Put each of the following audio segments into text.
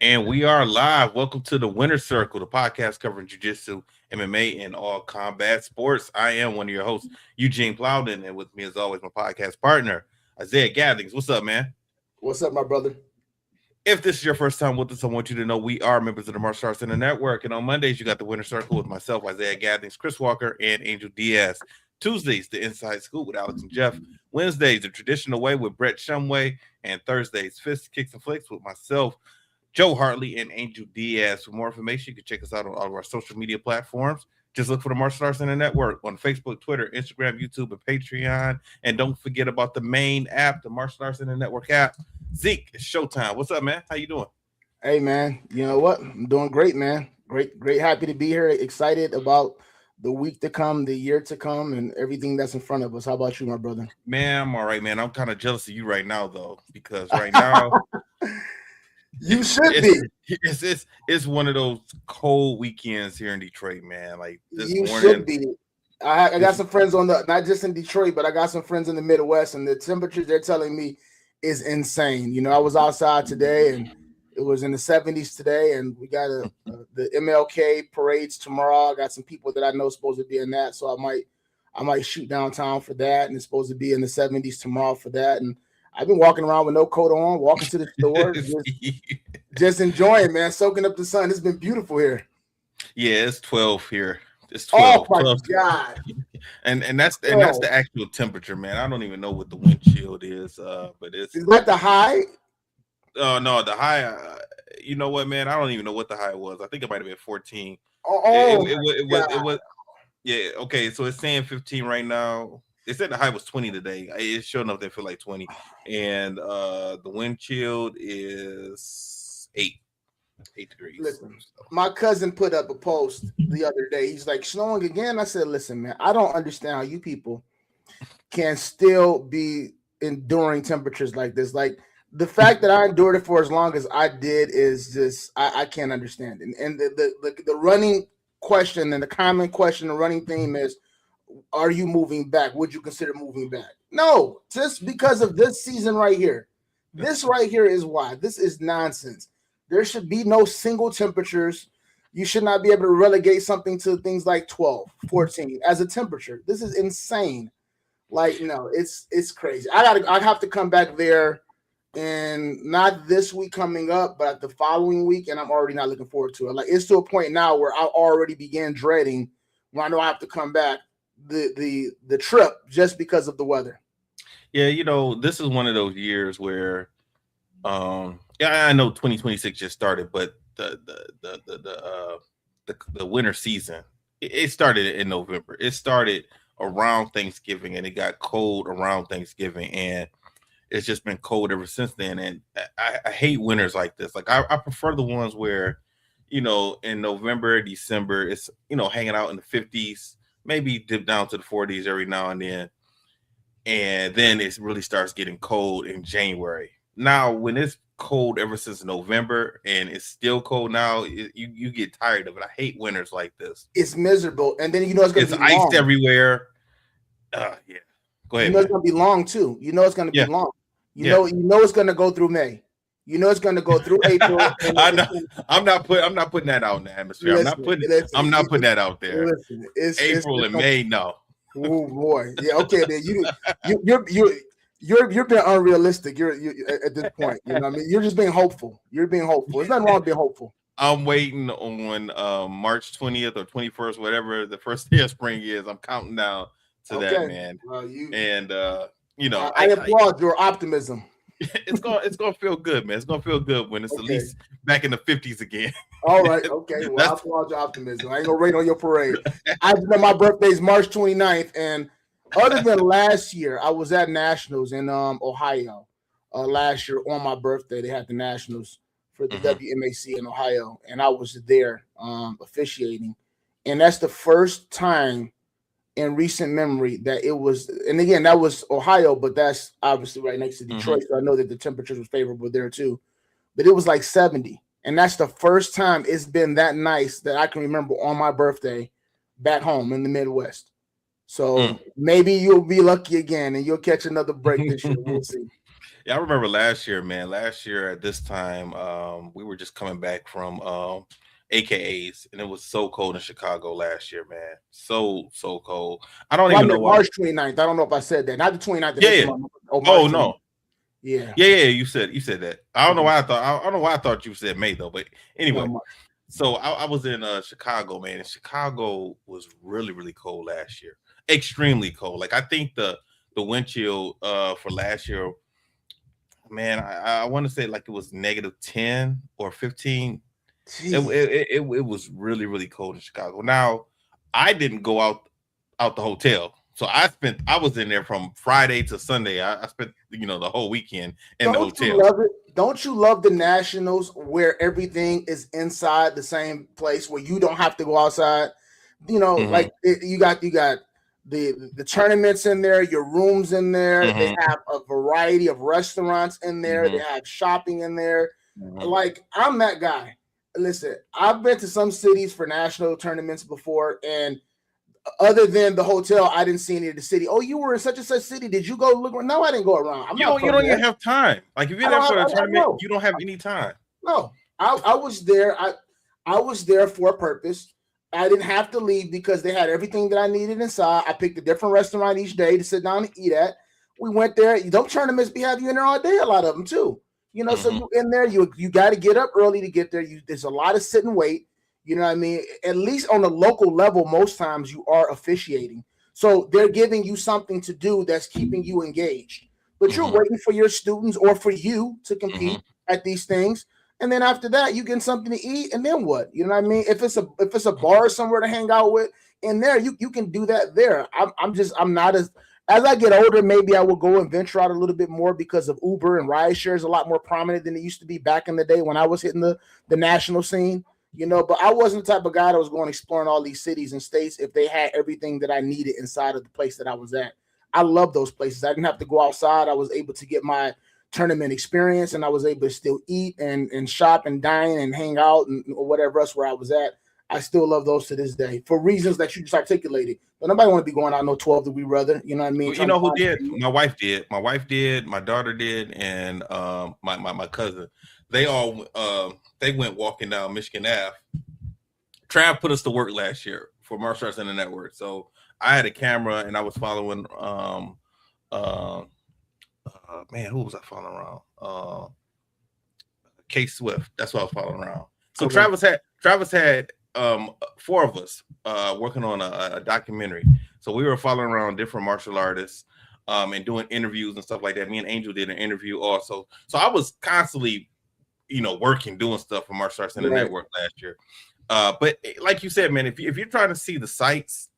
And we are live. Welcome to the Winner Circle, the podcast covering jiu-jitsu, MMA, and all combat sports. I am one of your hosts, Eugene Plowden, and with me, as always, my podcast partner, Isaiah Gathings. What's up, man? What's up, my brother? If this is your first time with us, I want you to know we are members of the Martial Arts Center Network. And on Mondays, you got the Winner Circle with myself, Isaiah Gathings, Chris Walker, and Angel Diaz. Tuesdays, the Inside Scoop with Alex and Jeff. Wednesdays, the Traditional Way with Brett Shumway. And Thursdays, Fists, Kicks, and Flicks with myself, Joe Hartley, and Angel Diaz. For more information, you can check us out on all of our social media platforms. Just look for the Martial Arts Center Network on Facebook, Twitter, Instagram, YouTube, and Patreon. And don't forget about the main app, the Martial Arts Center Network app. Zeke, it's showtime. What's up, man? How you doing? Hey, man. You know what? I'm doing great, man. Great. Happy to be here. Excited about the week to come, the year to come, and everything that's in front of us. How about you, my brother? Man, I'm all right, man. I'm kind of jealous of you right now, though, because right now you should be. It's one of those cold weekends here in Detroit, man. Like this you morning, should be. I got some friends not just in Detroit, but I got some friends in the Midwest, and the temperatures they're telling me is insane. You know, I was outside today, and it was in the 70s today, and we got the MLK parades tomorrow. I got some people that I know supposed to be in that, so I might shoot downtown for that, and it's supposed to be in the 70s tomorrow for that. And I've been walking around with no coat on, walking to the store, just enjoying, man, soaking up the sun. It's been beautiful here. Yeah, it's 12 here. It's 12. Oh my 12. God. And that's the actual temperature, man. I don't even know what the wind chill is, but is that the high? Oh no, the high. You know what, man? I don't even know what the high was. I think it might have been 14. It was. Yeah. Okay. So it's saying 15 right now. It said the high was 20 today. It's sure enough they feel like 20, and the wind chill is 8 degrees. Listen, my cousin put up a post the other day. He's like, snowing again. I said, listen, man, I don't understand how you people can still be enduring temperatures like this. Like the fact that I endured it for as long as I did is just I can't understand it. And the running question and the common question, the running theme is, are you moving back? Would you consider moving back? No, just because of this season right here. This right here is why. This is nonsense. There should be no single temperatures. You should not be able to relegate something to things like 12, 14 as a temperature. This is insane. Like, no, it's crazy. I have to come back there, and not this week coming up, but the following week, and I'm already not looking forward to it. Like, it's to a point now where I already began dreading when I know I have to come back the trip just because of the weather. Yeah, you know, this is one of those years where yeah, I know 2026 just started, but the winter season, it started in November. It started around Thanksgiving, and it got cold around Thanksgiving, and it's just been cold ever since then. And I hate winters like this. Like I prefer the ones where, you know, in November, December, it's, you know, hanging out in the 50s, maybe dip down to the 40s every now and then it really starts getting cold in January. Now, when it's cold ever since November and it's still cold now, you get tired of it. I hate winters like this. It's miserable, and then you know it's ice long. Everywhere. Yeah, go ahead. You know it's gonna be long too. You know it's gonna be long. You know it's gonna go through May. You know it's gonna go through April. I know. I'm not putting that out in the atmosphere. I'm not putting that out there. Listen, April and May, no. Oh boy, yeah, okay. Then you're being unrealistic. You're at this point. You know what I mean? You're just being hopeful. You're being hopeful. There's nothing wrong with being hopeful. I'm waiting on March 20th or 21st, whatever the first day of spring is. I'm counting down to that, man. You know, I applaud your optimism. It's gonna feel good, man. It's gonna feel good when it's at least back in the 50s again. All right, okay. Well, I applaud your optimism. I ain't gonna rain on your parade. I know my birthday is March 29th, and other than last year, I was at Nationals in Ohio. Last year on my birthday, they had the Nationals for the WMAC in Ohio, and I was there officiating, and that's the first time in recent memory that it was, and again, that was Ohio, but that's obviously right next to Detroit, so I know that the temperatures were favorable there too, but it was like 70, and that's the first time it's been that nice that I can remember on my birthday back home in the Midwest. So maybe you'll be lucky again and you'll catch another break this year. We'll see. Yeah, I remember last year, man. Last year at this time, we were just coming back from AKAs, and it was so cold in Chicago last year, man. So cold. I don't Well, I even know meant why. March 29th. I don't know if I said that. Not the 29th the Yeah, next yeah. month. Oh, March Oh 29th. no. Yeah. Yeah. You said that. I don't know why I don't know why I thought you said May though. But anyway, No, so I was in Chicago, man, and Chicago was really, really cold last year. Extremely cold. Like I think the wind chill for last year, man, I want to say like it was -10 or 15. It was really, really cold in Chicago. Now, I didn't go out the hotel. So I was in there from Friday to Sunday. I spent the whole weekend in the hotel. You love it? Don't you love the Nationals where everything is inside the same place where you don't have to go outside? Like you got the tournaments in there, your rooms in there. They have a variety of restaurants in there. They have shopping in there. Like I'm that guy. Listen, I've been to some cities for national tournaments before, and other than the hotel, I didn't see any of the city. Oh, you were in such and such city. Did you go look? No, I didn't go around. You don't even have time. Like if you're there for a tournament, you don't have any time. No, I was there. I was there for a purpose. I didn't have to leave because they had everything that I needed inside. I picked a different restaurant each day to sit down and eat at. We went there. Those tournaments be have you in there all day. A lot of them too. So you in there. You got to get up early to get there. There's a lot of sit and wait. You know what I mean? At least on the local level, most times you are officiating. So they're giving you something to do that's keeping you engaged. But you're waiting for your students or for you to compete at these things. And then after that, you get something to eat. And then what? You know what I mean? If it's a bar somewhere to hang out with in there, you can do that there. I'm not as I get older, maybe I will go and venture out a little bit more because of Uber and rideshare is a lot more prominent than it used to be back in the day when I was hitting the national scene. But I wasn't the type of guy that was going exploring all these cities and states if they had everything that I needed inside of the place that I was at. I love those places. I didn't have to go outside. I was able to get my tournament experience, and I was able to still eat and shop and dine and hang out or whatever else where I was at. I still love those to this day for reasons that you just articulated. But nobody want to be going out no 12-degree weather. You know what I mean? Well, you know who did? My wife did. My wife did. My daughter did, and my cousin. They all they went walking down Michigan Ave. Trav put us to work last year for Martial Arts Center Network. So I had a camera and I was following man, who was I following around? K Swift. That's what I was following around. So okay. Travis had 4 of us working on a documentary. So we were following around different martial artists and doing interviews and stuff like that. Me and Angel did an interview also. So I was constantly working, doing stuff for Martial Arts Center Network last year. But like you said, man, if you're trying to see the sights,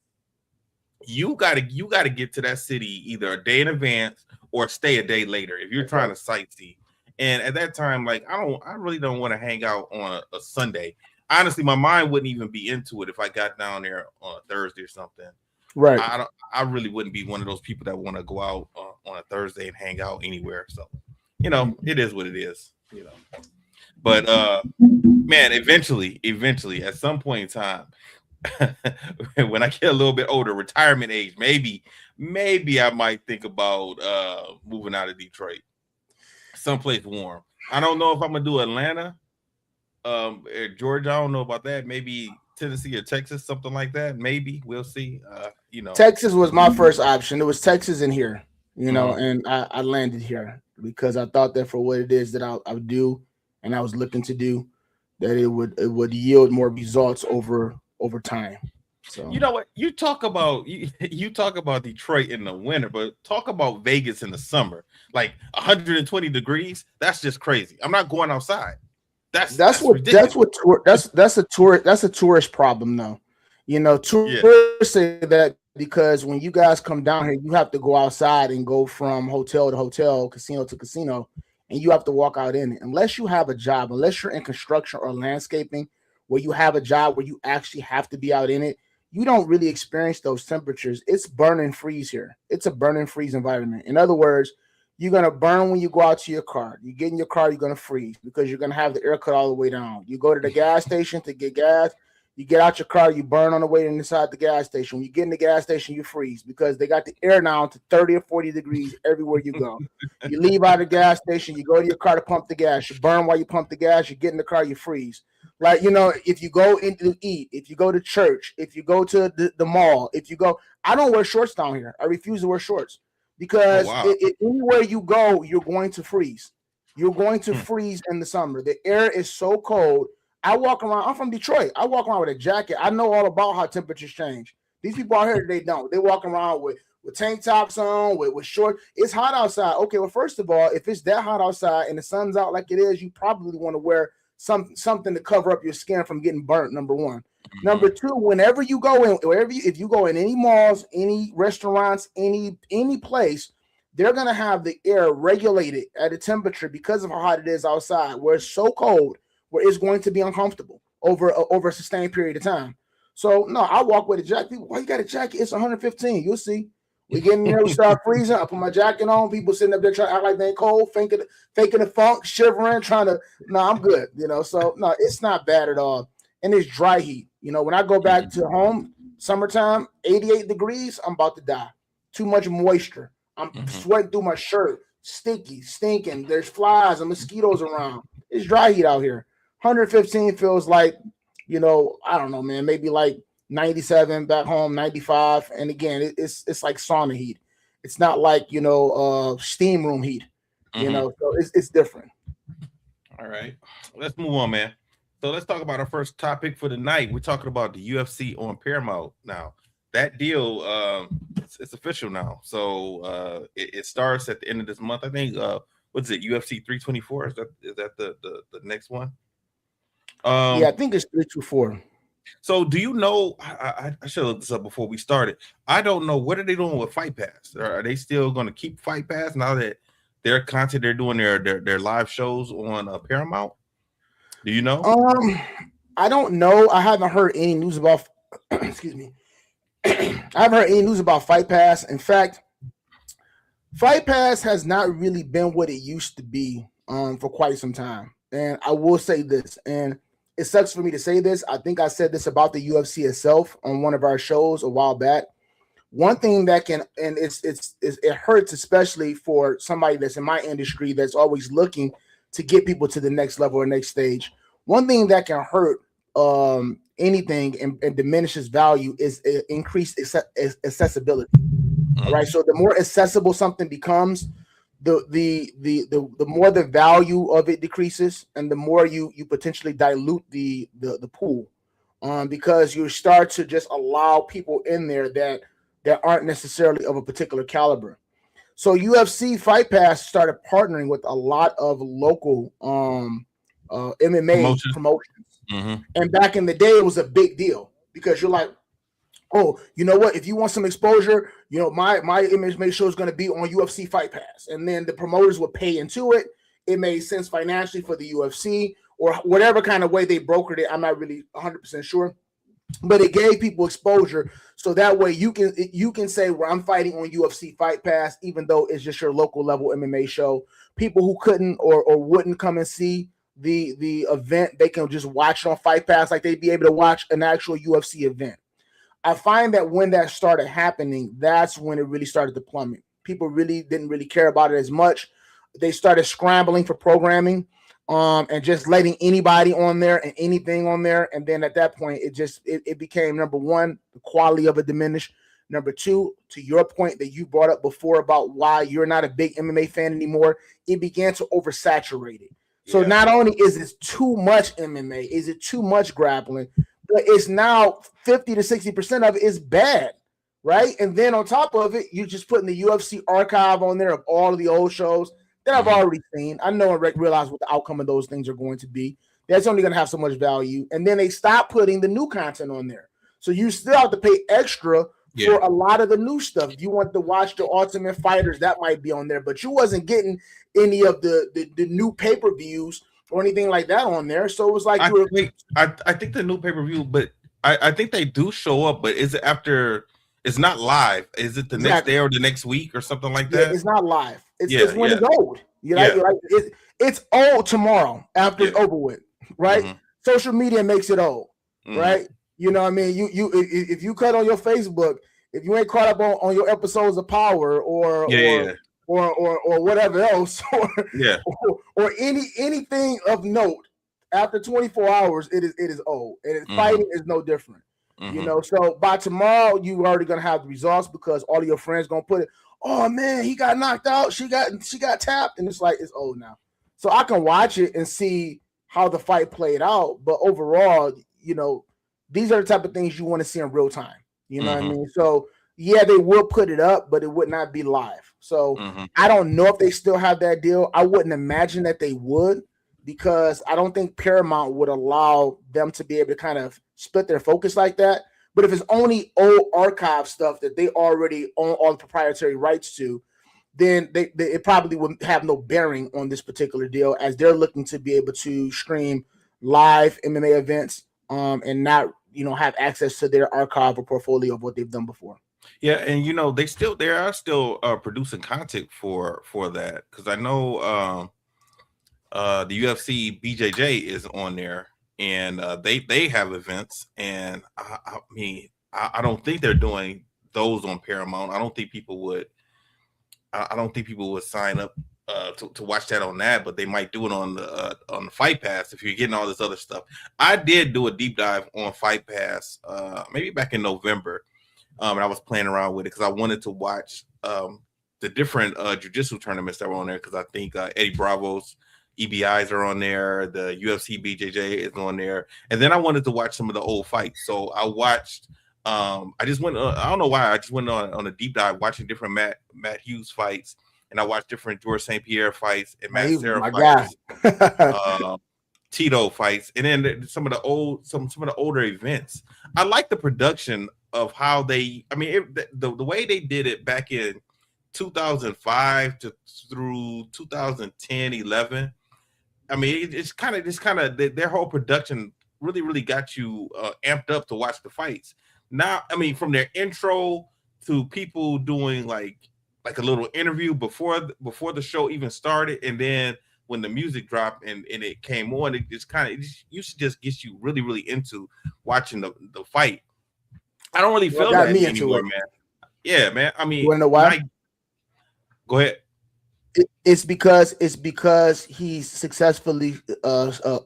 you gotta get to that city either a day in advance or stay a day later if you're trying to sightsee. And at that time, like I really don't want to hang out on a Sunday. Honestly, my mind wouldn't even be into it if I got down there on a Thursday or something. Right. I really wouldn't be one of those people that want to go out on a Thursday and hang out anywhere. So, it is what it is. But man, eventually, at some point in time, when I get a little bit older, retirement age, maybe I might think about moving out of Detroit, someplace warm. I don't know if I'm gonna do Atlanta, Georgia. I don't know about that. Maybe Tennessee or Texas, something like that. Maybe we'll see. Texas was my first option. It was Texas in here, and I landed here because I thought that for what it is that I would do. And I was looking to do that it would yield more results over time. So you know what you talk about Detroit in the winter, but talk about Vegas in the summer, like 120 degrees. That's just crazy. I'm not going outside. That's a tourist problem though. Tourists say that because when you guys come down here, you have to go outside and go from hotel to hotel, casino to casino. And you have to walk out in it. Unless you have a job, unless you're in construction or landscaping where you have a job where you actually have to be out in it, you don't really experience those temperatures. It's burn and freeze here. It's a burn and freeze environment. In other words, you're going to burn when you go out to your car. You get in your car, you're going to freeze because you're going to have the air cut all the way down. You go to the gas station to get gas, You get out your car, you burn on the way inside the gas station. When you get in the gas station, you freeze because they got the air now to 30 or 40 degrees everywhere you go. You leave out of the gas station, you go to your car to pump the gas. You burn while you pump the gas. You get in the car, you freeze. Like, if you go in to eat, if you go to church, if you go to the mall, I don't wear shorts down here. I refuse to wear shorts because anywhere you go, you're going to freeze. You're going to freeze in the summer. The air is so cold. I walk around. I'm from Detroit. I walk around with a jacket. I know all about how temperatures change. These people out here, they don't. They walk around with tank tops on, with shorts. It's hot outside. Okay, well, first of all, if it's that hot outside and the sun's out like it is, you probably want to wear something to cover up your skin from getting burnt. Number one. Mm-hmm. Number two, whenever you go in, if you go in any malls, any restaurants, any place, they're gonna have the air regulated at a temperature because of how hot it is outside, where it's so cold, where it's going to be uncomfortable over a sustained period of time. So no, I walk with a jacket. People, why you got a jacket? It's 115. You'll see. We get in there, we start freezing. I put my jacket on. People sitting up there trying to act like they ain't cold, faking the funk, shivering, trying to. No, I'm good. So no, it's not bad at all. And it's dry heat. When I go back to home, summertime, 88 degrees, I'm about to die. Too much moisture. I'm sweating through my shirt, sticky, stinking. There's flies and mosquitoes around. It's dry heat out here. 115 feels like, I don't know, man, maybe like 97 back home, 95. And again, it's like sauna heat. It's not like, steam room heat, so it's different. All right, let's move on, man. So let's talk about our first topic for the night. We're talking about the UFC on Paramount now. That deal, it's official now. So it starts at the end of this month. I think, what's it, UFC 324? Is that the next one? Yeah, I think it's 324. So do you know, I should have looked this up before we started. I don't know, what are they doing with Fight Pass? Are they still going to keep Fight Pass now that their content, they're doing their live shows on Paramount? Do you know? I don't know. I haven't heard any news about excuse me. I haven't heard any news about Fight Pass. In fact, Fight Pass has not really been what it used to be for quite some time. And I will say this, and it sucks for me to say this. I think I said this about the UFC itself on one of our shows a while back. One thing that can, and it hurts, especially for somebody that's in my industry that's always looking to get people to the next level or next stage. One thing that can hurt anything and diminishes value is increased accessibility. All right. So the more accessible something becomes, the more the value of it decreases, and the more you potentially dilute the pool, because you start to just allow people in there that aren't necessarily of a particular caliber. So UFC Fight Pass started partnering with a lot of local MMA promotions. Mm-hmm. And back in the day, it was a big deal because you're like, oh, you know what? If you want some exposure, my MMA show is going to be on UFC Fight Pass. And then the promoters would pay into it. It made sense financially for the UFC or whatever kind of way they brokered it. I'm not really 100% sure. But it gave people exposure. So that way you can say, well, I'm fighting on UFC Fight Pass, even though it's just your local level MMA show. People who couldn't or wouldn't come and see the event, they can just watch it on Fight Pass like they'd be able to watch an actual UFC event. I find that when that started happening, that's when it really started to plummet. People didn't really care about it as much. They started scrambling for programming and just letting anybody on there and anything on there. And then at that point, it became, number one, the quality of it diminished. Number two, to your point that you brought up before about why you're not a big MMA fan anymore, it began to oversaturate it. So not only is it too much MMA, is it too much grappling, but it's now 50 to 60% of it is bad, right? And then on top of it, you're just putting the UFC archive on there of all of the old shows that I've already seen. I know and realize what the outcome of those things are going to be. That's only going to have so much value. And then they stop putting the new content on there. So you still have to pay extra for a lot of the new stuff. If you want to watch the Ultimate Fighters, that might be on there, but you wasn't getting any of the new pay-per-views or anything like that on there. So it was like I think the new pay-per-view, but I think they do show up, but is it after? It's not live. Is it the next day or the next week or something like that? Yeah, it's not live. It's when it's old. It's old tomorrow after it's over with, right? Mm-hmm. Social media makes it old, right? You know what I mean? If you cut on your Facebook, if you ain't caught up on your episodes of Power or whatever else, or anything of note, after 24 hours, it is old. And fighting is no different. You know, so by tomorrow, you already gonna have the results because all of your friends gonna put it, oh man, he got knocked out, she got tapped, and it's like it's old now. So I can watch it and see how the fight played out, but overall, you know, these are the type of things you want to see in real time. You know what I mean? So yeah, they will put it up, but it would not be live. So I don't know if they still have that deal. I wouldn't imagine that they would, because I don't think Paramount would allow them to be able to kind of split their focus like that. But if it's only old archive stuff that they already own all the proprietary rights to, then it probably would have no bearing on this particular deal, as they're looking to be able to stream live MMA events and not, you know, have access to their archive or portfolio of what they've done before. Yeah, and you know, they are still producing content for that, because I know the UFC BJJ is on there, and they have events, and I mean, I don't think they're doing those on Paramount. I don't think people would sign up to watch that on that, but they might do it on the Fight Pass if you're getting all this other stuff. I did do a deep dive on Fight Pass maybe back in November, and I was playing around with it because I wanted to watch the different jiu-jitsu tournaments that were on there, because I think Eddie Bravo's EBIs are on there, the UFC BJJ is on there, and then I wanted to watch some of the old fights. So I watched. I just went. I don't know why. I just went on a deep dive watching different Matt Hughes fights, and I watched different George St. Pierre fights and Matt Serra fights, Tito fights, and then some of the older events. I like the production of how they. I mean, the way they did it back in 2005 through 2010, 11. I mean, it's kind of their whole production really got you amped up to watch the fights. Now, I mean, from their intro to people doing like a little interview before the show even started, and then when the music dropped and it came on, it just used to just get you really into watching the fight. I don't really feel that anymore, man. Yeah, man. I mean, you wanna know why? Go ahead. It's because he's successfully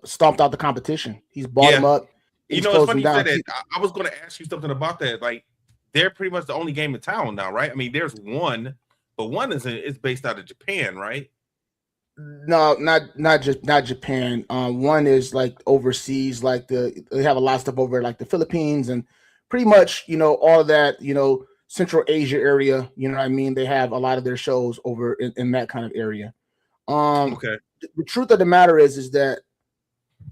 stomped out the competition. He's bought him up. You know, it's funny you said that. I was going to ask you something about that. Like, they're pretty much the only game in town now, right? I mean, there's one, but one is based out of Japan, right? No, not Japan. One is like overseas, like they have a lot of stuff over like the Philippines and pretty much, you know, all that, you know, Central Asia area. You know what I mean? They have a lot of their shows over in that kind of area. Okay. The truth of the matter is that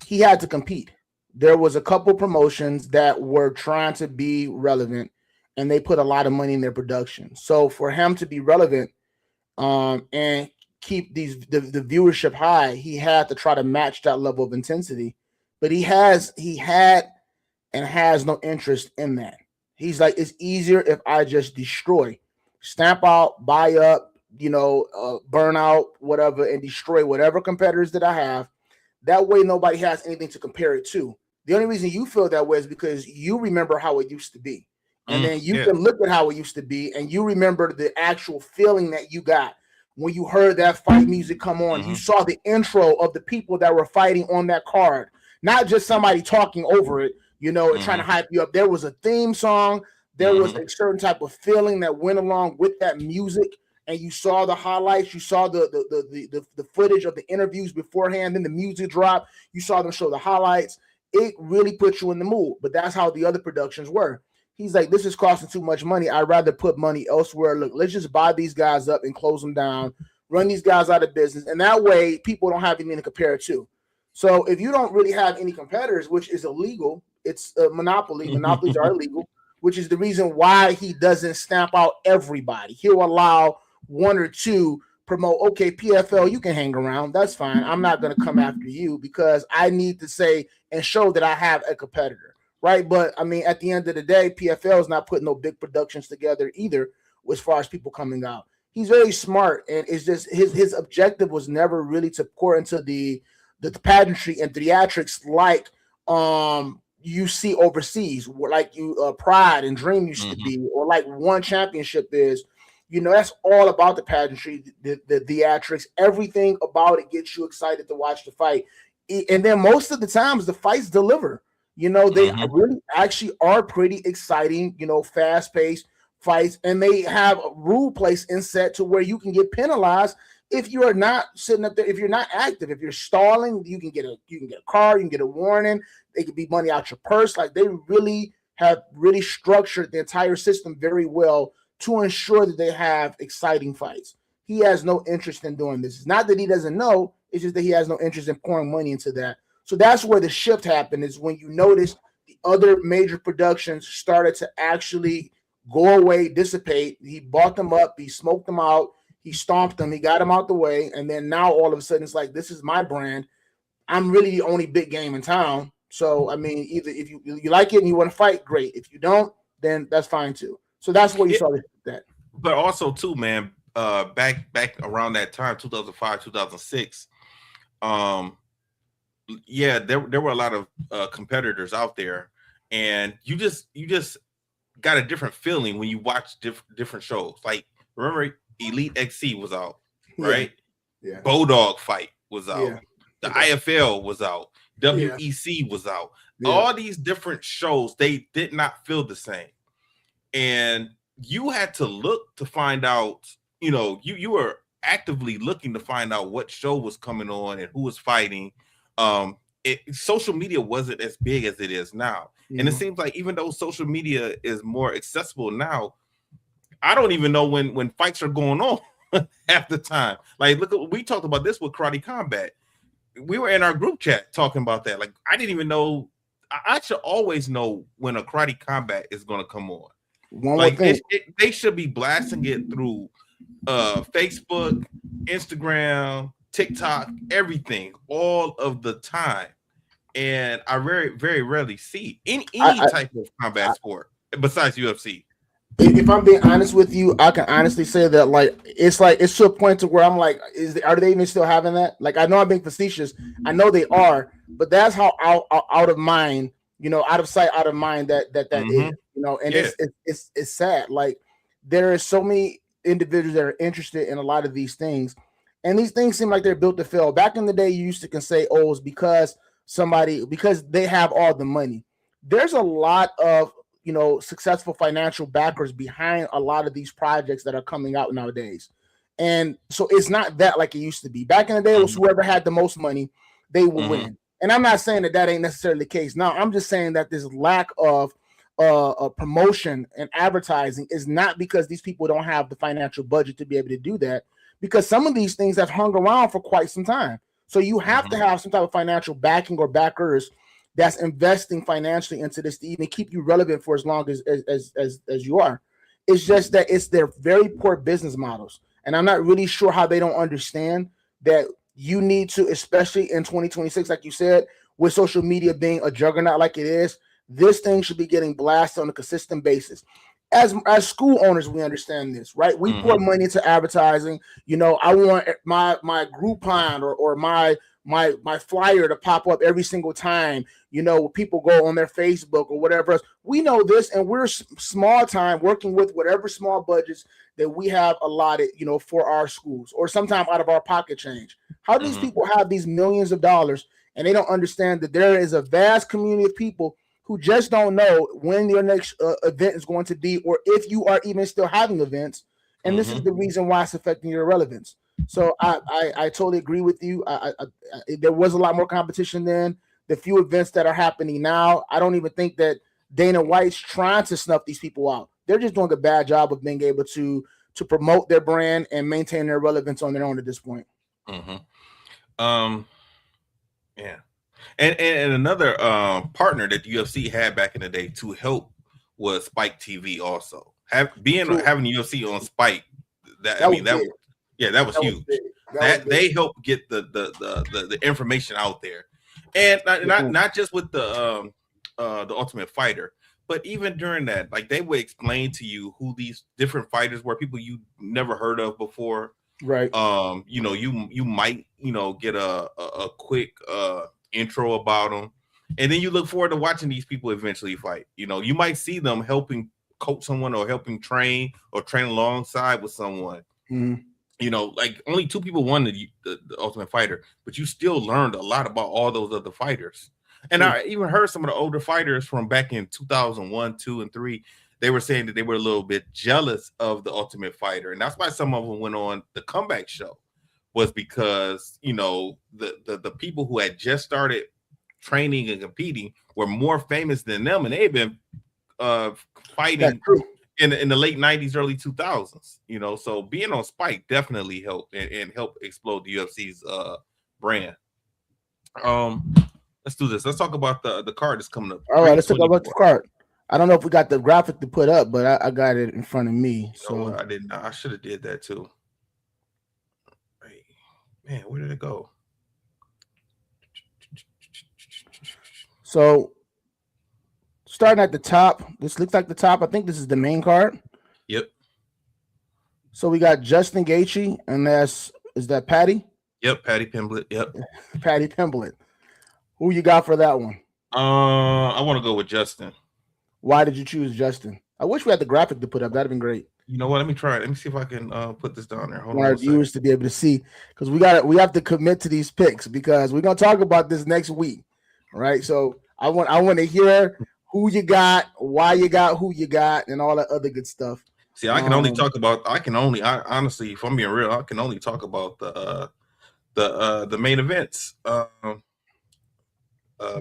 he had to compete. There was a couple promotions that were trying to be relevant, and they put a lot of money in their production. So for him to be relevant and keep the viewership high, he had to try to match that level of intensity. But he had and has no interest in that. He's like, it's easier if I just destroy, stamp out, buy up, you know, burn out, whatever, and destroy whatever competitors that I have. That way nobody has anything to compare it to. The only reason you feel that way is because you remember how it used to be. And then you can look at how it used to be, and you remember the actual feeling that you got when you heard that fight music come on. You saw the intro of the people that were fighting on that card, not just somebody talking over it, you know, and trying to hype you up. There was a theme song. There was a certain type of feeling that went along with that music, and you saw the highlights. You saw the footage of the interviews beforehand. Then the music dropped. You saw them show the highlights. It really put you in the mood. But that's how the other productions were. He's like, this is costing too much money. I'd rather put money elsewhere. Look, let's just buy these guys up and close them down, run these guys out of business. And that way, people don't have anything to compare it to. So if you don't really have any competitors, which is illegal, it's a monopoly. Monopolies are illegal, which is the reason why he doesn't stamp out everybody. He'll allow one or two promote, okay, PFL, you can hang around. That's fine. I'm not going to come after you because I need to say and show that I have a competitor, right? But, I mean, at the end of the day, PFL is not putting no big productions together either as far as people coming out. He's very smart, and it's just his objective was never really to pour into the pageantry and theatrics like you see overseas, like you Pride and Dream used to be, or like One Championship is. That's all about the pageantry, the theatrics, everything about it gets you excited to watch the fight. And then most of the times the fights deliver. They really actually are pretty exciting, fast-paced fights, and they have a rule place in set to where you can get penalized if you are not sitting up there, if you're not active, if you're stalling, you can get a card, you can get a warning, they could be money out your purse. Like, they really have structured the entire system very well to ensure that they have exciting fights. He has no interest in doing this. It's not that he doesn't know, it's just that he has no interest in pouring money into that. So that's where the shift happened, is when you notice the other major productions started to actually go away, dissipate. He bought them up, he smoked them out, he stomped them, he got them out the way, and then now all of a sudden it's like, this is my brand. I'm really the only big game in town. So, I mean, either if you like it and you want to fight, great. If you don't, then that's fine too. So that's where you saw that. But also too, man, back around that time, 2005, 2006, there were a lot of competitors out there, and you just got a different feeling when you watch different shows. Like, remember, Elite XC was out, right? Yeah. Bulldog Fight was out. Yeah. The IFL was out. WEC was out. Yeah. All these different shows, they did not feel the same. And you had to look to find out, you were actively looking to find out what show was coming on and who was fighting. Social media wasn't as big as it is now. And it seems like even though social media is more accessible now, I don't even know when fights are going on half the time. Like, we talked about this with Karate Combat. We were in our group chat talking about that. Like, I didn't even know. I should always know when a Karate Combat is going to come on. They should be blasting it through Facebook, Instagram, TikTok, everything, all of the time. And I very, very rarely see any type of combat sport besides UFC. If I'm being honest with you, I can honestly say that it's to a point to where I'm like, are they even still having that? Like, I know I'm being facetious. I know they are, but that's how out of mind, out of sight, out of mind that is, and it's sad. Like, there are so many individuals that are interested in a lot of these things, and these things seem like they're built to fail. Back in the day, you used to say, "Oh, it's because they have all the money." There's a lot of successful financial backers behind a lot of these projects that are coming out nowadays. And so it's not that like it used to be. Back in the day, it was whoever had the most money, they would win. And I'm not saying that ain't necessarily the case. Now, I'm just saying that this lack of promotion and advertising is not because these people don't have the financial budget to be able to do that, because some of these things have hung around for quite some time. So you have to have some type of financial backing or backers that's investing financially into this to even keep you relevant for as long as you are. It's just that it's their very poor business models. And I'm not really sure how they don't understand that you need to, especially in 2026, like you said, with social media being a juggernaut like it is, this thing should be getting blasted on a consistent basis. As school owners, we understand this, right? We pour money into advertising. I want my Groupon or my flyer to pop up every single time, people go on their Facebook or whatever else. We know this, and we're small time working with whatever small budgets that we have allotted, for our schools, or sometimes out of our pocket change. How do these people have these millions of dollars and they don't understand that there is a vast community of people who just don't know when your next event is going to be, or if you are even still having events. And this is the reason why it's affecting your relevance. So I totally agree with you. There was a lot more competition then. The few events that are happening now, I don't even think that Dana White's trying to snuff these people out. They're just doing a bad job of being able to promote their brand and maintain their relevance on their own at this point. Yeah. And another partner that the UFC had back in the day to help was Spike TV also. Having UFC on Spike, that was huge. They helped get the information out there. And not just with the Ultimate Fighter, but even during that, like, they would explain to you who these different fighters were, people you never heard of before. Right. You might get a quick intro about them. And then you look forward to watching these people eventually fight. You know, you might see them helping coach someone or helping train or train alongside with someone. Mm-hmm. You know, like only 2 people won the Ultimate Fighter, but you still learned a lot about all those other fighters. And I even heard some of the older fighters from back in 2001, 2, and 3. They were saying that they were a little bit jealous of the Ultimate Fighter, and that's why some of them went on the Comeback Show, was because, you know, the people who had just started training and competing were more famous than them, and they've been fighting in the late 90s, early 2000s. You know, so being on Spike definitely helped and helped explode the UFC's brand. Let's do this. Let's talk about the card that's coming up. All right, let's talk about the card. I don't know if we got the graphic to put up, but I got it in front of me. So I didn't. I should have did that too. Man, where did it go? So starting at the top, this looks like the top. I think this is the main card. Yep. So we got Justin Gaethje, and is that Paddy? Yep, Paddy Pimblett. Yep, Paddy Pimblett. Who you got for that one? I want to go with Justin. Why did you choose Justin? I wish we had the graphic to put up. That'd have been great. You know what? Let me try it. Let me see if I can put this down there. Hold on, our viewers to be able to see, because we have to commit to these picks, because we're gonna talk about this next week, right? So I want to hear who you got, why you got who you got, and all that other good stuff. See, I can only talk about. I honestly, if I'm being real, I can only talk about the main events,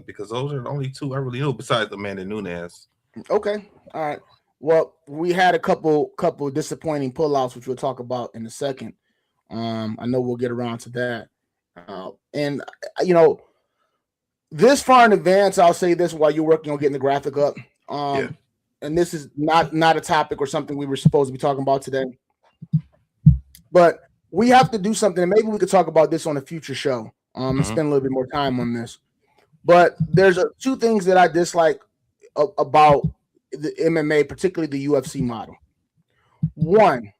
because those are the only 2 I really know besides Amanda Nunes. Okay, all right. Well, we had a couple disappointing pullouts, which we'll talk about in a second. I know we'll get around to that. And you know, this far in advance, I'll say this while you're working on getting the graphic up. And this is not a topic or something we were supposed to be talking about today, but we have to do something. And maybe we could talk about this on a future show. And spend a little bit more time on this. But there's 2 things that I dislike about the MMA, particularly the UFC model. One,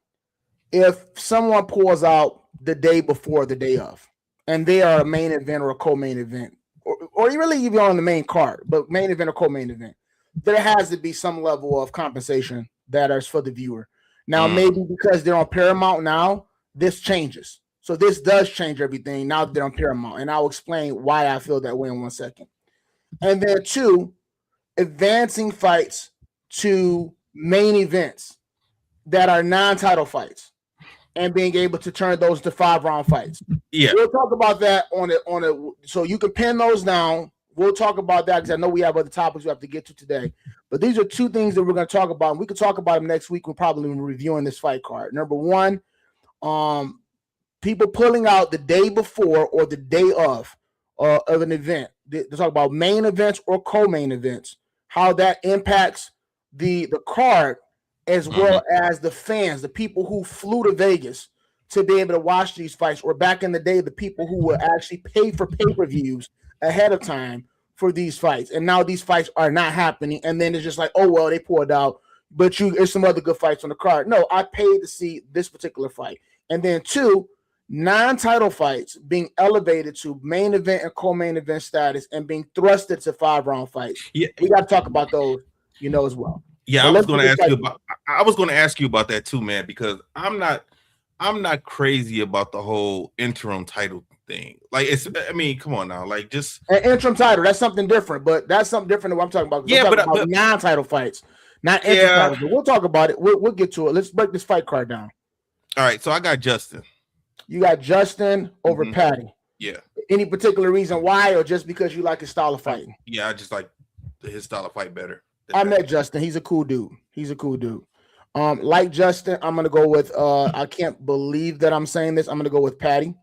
if someone pulls out the day before, the day of, and they are a main event or a co-main event, or really even on the main card, but main event or co-main event, there has to be some level of compensation that is for the viewer. Now, maybe because they're on Paramount now, this changes. So this does change everything now that they're on Paramount, and I'll explain why I feel that way in 1 second. And then 2, advancing fights to main events that are non-title fights and being able to turn those to 5-round fights. Yeah, we'll talk about that on it. So you can pin those down. We'll talk about that because I know we have other topics we have to get to today. But these are 2 things that we're going to talk about. And we can talk about them next week. We're probably reviewing this fight card. Number 1, people pulling out the day before or the day of an event. They talk about main events or co-main events, how that impacts the card, as well as the fans, the people who flew to Vegas to be able to watch these fights, or back in the day, the people who would actually pay for pay-per-views ahead of time for these fights. And now these fights are not happening. And then it's just like, oh, well, they pulled out, but there's some other good fights on the card. No, I paid to see this particular fight. And then 2, non-title fights being elevated to main event and co-main event status and being thrusted to 5-round fights. Yeah, we got to talk about those, as well. Yeah, so I was going to ask you about that too, man, because I'm not crazy about the whole interim title thing. Like, come on now, like, just an interim title, that's something different, but that's something different than what I'm talking about. Yeah, but non-title fights, not interim titles. But we'll talk about it. We'll get to it. Let's break this fight card down. All right, so I got Justin. You got Justin over Paddy. Yeah. Any particular reason why, or just because you like his style of fighting? Yeah, I just like his style of fight better. I met Justin. He's a cool dude. Like Justin, I'm gonna go with. I can't believe that I'm saying this. I'm gonna go with Paddy.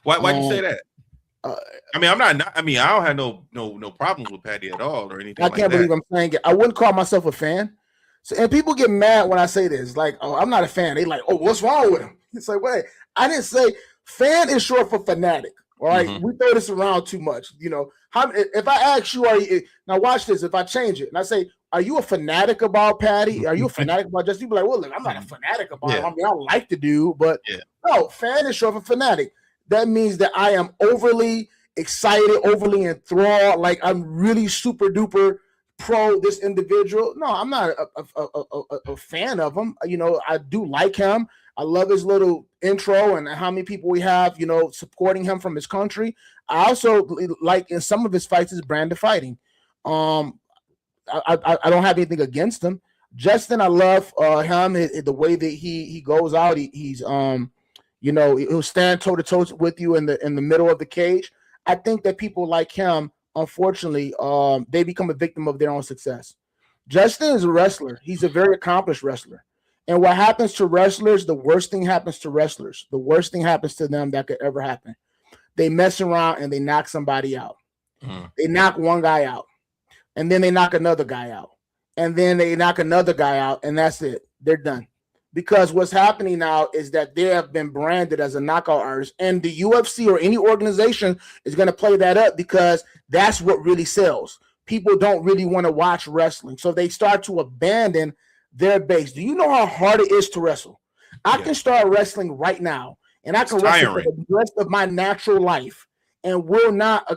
Why'd you say that? I'm not. I don't have no problems with Paddy at all or anything. I can't believe I'm saying it. I wouldn't call myself a fan. So, and people get mad when I say this. Like, oh, I'm not a fan. They like, oh, what's wrong with him? It's like, wait, I didn't say fan is short for fanatic. All right, we throw this around too much. If I ask you, now watch this. If I change it and I say, are you a fanatic about Paddy? Are you a fanatic about Justin? You be like, well, look, I'm not a fanatic about him. I mean, I like the dude, but no, fan is short for fanatic. That means that I am overly excited, overly enthralled, like I'm really super duper pro this individual. No, I'm not a fan of him. You know, I do like him. I love his little intro and how many people we have, you know, supporting him from his country. I also like in some of his fights his brand of fighting. I don't have anything against him. Justin, I love him. The way that he goes out, he's you know, he'll stand toe to toe with you in the middle of the cage. I think that people like him, unfortunately, they become a victim of their own success. Justin is a wrestler. He's a very accomplished wrestler. And what happens to wrestlers, the worst thing happens to wrestlers. The worst thing happens to them that could ever happen. They mess around and they knock somebody out. They knock one guy out. And then they knock another guy out. And then they knock another guy out. And that's it. They're done. Because what's happening now is that they have been branded as a knockout artist. And the UFC or any organization is going to play that up because that's what really sells. People don't really want to watch wrestling. So they start to abandon their base. Do you know how hard it is to wrestle? I can start wrestling right now. And I can wrestle for the rest of my natural life. And will not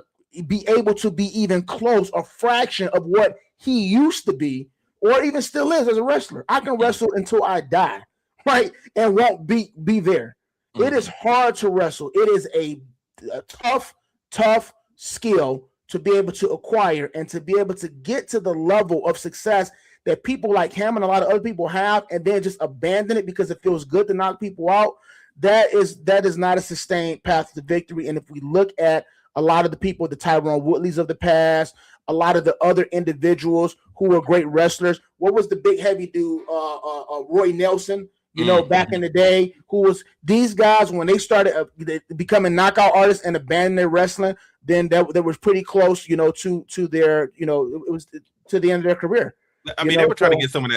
be able to be even close, a fraction of what he used to be, or even still is as a wrestler. I can wrestle until I die, right? And won't be there. It is hard to wrestle. It is a tough skill to be able to acquire and to be able to get to the level of success that people like him and a lot of other people have, and then just abandon it because it feels good to knock people out. That is not a sustained path to victory. And if we look at a lot of the people, the Tyron Woodleys of the past, a lot of the other individuals who were great wrestlers. What was the big heavy dude, Roy Nelson, you know, back in the day, who was these guys when they started becoming knockout artists and abandoning their wrestling, then that was pretty close, you know, to their, you know, it was to the end of their career. I mean, they were trying to get some of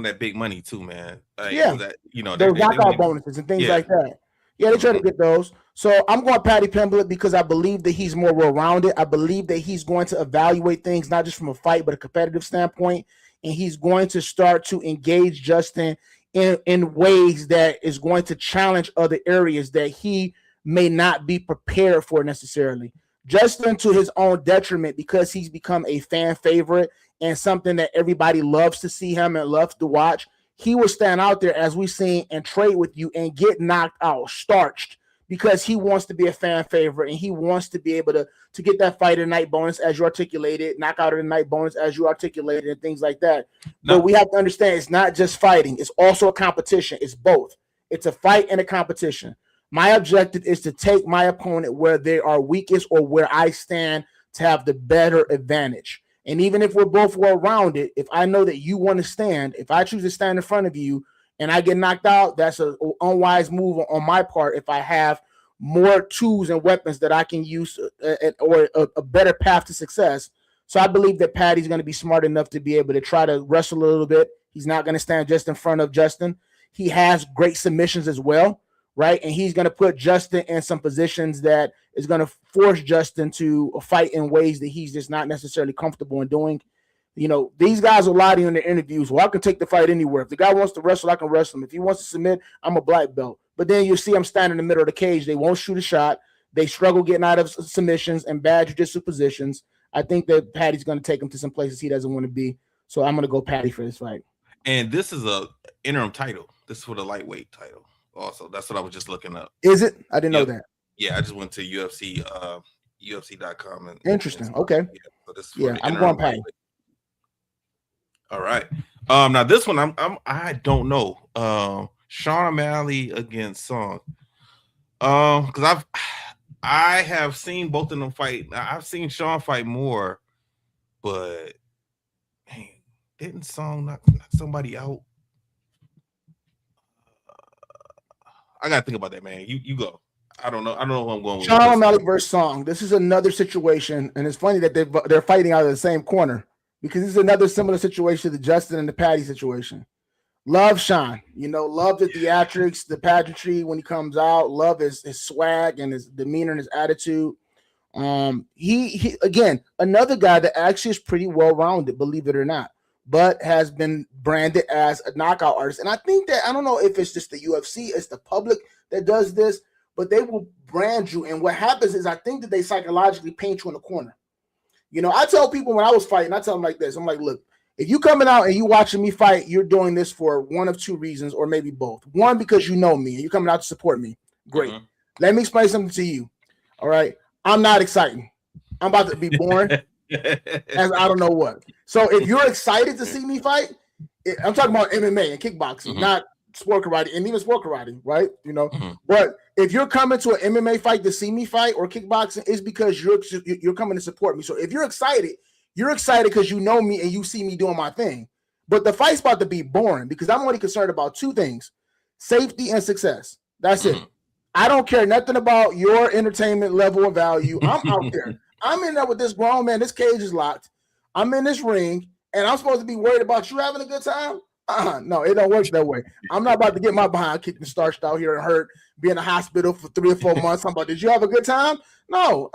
that big money too, man. Like, that, you know, those knockout bonuses and things like that. Yeah, they try to get those. So I'm going Paddy Pimblett because I believe that he's more well-rounded. I believe that he's going to evaluate things not just from a fight but a competitive standpoint, and he's going to start to engage Justin in ways that is going to challenge other areas that he may not be prepared for necessarily. Justin, to his own detriment, because he's become a fan favorite and something that everybody loves to see him and loves to watch, he will stand out there, as we've seen, and trade with you and get knocked out, starched, because he wants to be a fan favorite and he wants to be able to get that fight of the night bonus, as you articulated, knockout of the night bonus, as you articulated, and things like that. No. But we have to understand it's not just fighting. It's also a competition. It's both. It's a fight and a competition. My objective is to take my opponent where they are weakest or where I stand to have the better advantage. And even if we're both well-rounded, if I know that you want to stand, if I choose to stand in front of you and I get knocked out, that's an unwise move on my part if I have more tools and weapons that I can use or a better path to success. So I believe that Paddy's going to be smart enough to be able to try to wrestle a little bit. He's not going to stand just in front of Justin. He has great submissions as well, right? And he's going to put Justin in some positions that is going to force Justin to fight in ways that he's just not necessarily comfortable in doing. You know, these guys will lie to you in their interviews. Well, I can take the fight anywhere. If the guy wants to wrestle, I can wrestle him. If he wants to submit, I'm a black belt. But then you see him standing in the middle of the cage. They won't shoot a shot. They struggle getting out of submissions and bad jiu-jitsu positions. I think that Paddy's going to take him to some places he doesn't want to be. So I'm going to go Paddy for this fight. And this is a interim title. This is for the lightweight title. Also, that's what I was just looking up. Is it? I didn't know that. Yeah, I just went to UFC, UFC.com. Interesting. Okay. So I'm going Paddy. All right. Now this one, I don't know. Sean O'Malley against Song. Because I have seen both of them fight. I've seen Sean fight more, but man, didn't Song knock somebody out? I gotta think about that, man. You go. I don't know who I'm going with. Sean O'Malley versus Song. This is another situation, and it's funny that they're fighting out of the same corner because this is another similar situation to the Justin and the Paddy situation. Love Sean, love the theatrics, the pageantry when he comes out. Love his swag and his demeanor and his attitude. He again, another guy that actually is pretty well-rounded, believe it or not, but has been branded as a knockout artist. And I think that, I don't know if it's just the UFC, it's the public that does this, but they will brand you. And what happens is I think that they psychologically paint you in a corner. You know, I tell people when I was fighting, I tell them like this. I'm like, look, if you coming out and you watching me fight, you're doing this for one of two reasons, or maybe both. One, because you know me and you're coming out to support me. Great. Mm-hmm. Let me explain something to you. All right. I'm not exciting. I'm about to be boring as I don't know what. So if you're excited to see me fight, I'm talking about MMA and kickboxing, not sport karate, and even sport karate, right? You know, but if you're coming to an MMA fight to see me fight or kickboxing, it's because you're coming to support me. So if you're excited because you know me and you see me doing my thing. But the fight's about to be boring because I'm only concerned about two things: safety and success. That's it. I don't care nothing about your entertainment level of value. I'm out there. I'm in there with this grown man. This cage is locked. I'm in this ring, and I'm supposed to be worried about you having a good time? No, it don't work that way. I'm not about to get my behind kicked and starched out here and hurt, be in the hospital for 3 or 4 months. I'm about, did you have a good time? No.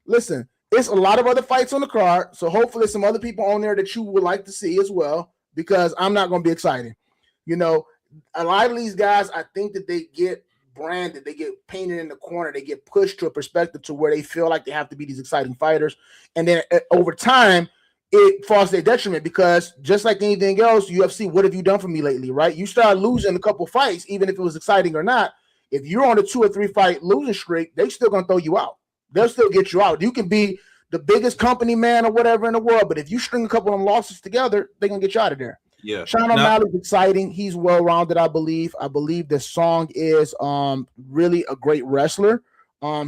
Listen, it's a lot of other fights on the card, so hopefully some other people on there that you would like to see as well, because I'm not going to be excited. You know, a lot of these guys, I think that they get branded, they get painted in the corner, they get pushed to a perspective to where they feel like they have to be these exciting fighters, and then over time it falls to their detriment, because just like anything else, UFC, what have you done for me lately, right? You start losing a couple fights, even if it was exciting or not. If you're on a 2 or 3 fight losing streak, they still gonna throw you out. They'll still get you out. You can be the biggest company man or whatever in the world, but if you string a couple of them losses together, they're gonna get you out of there. Yeah, Sean O'Malley's exciting. He's well-rounded, I believe. I believe the Song is really a great wrestler.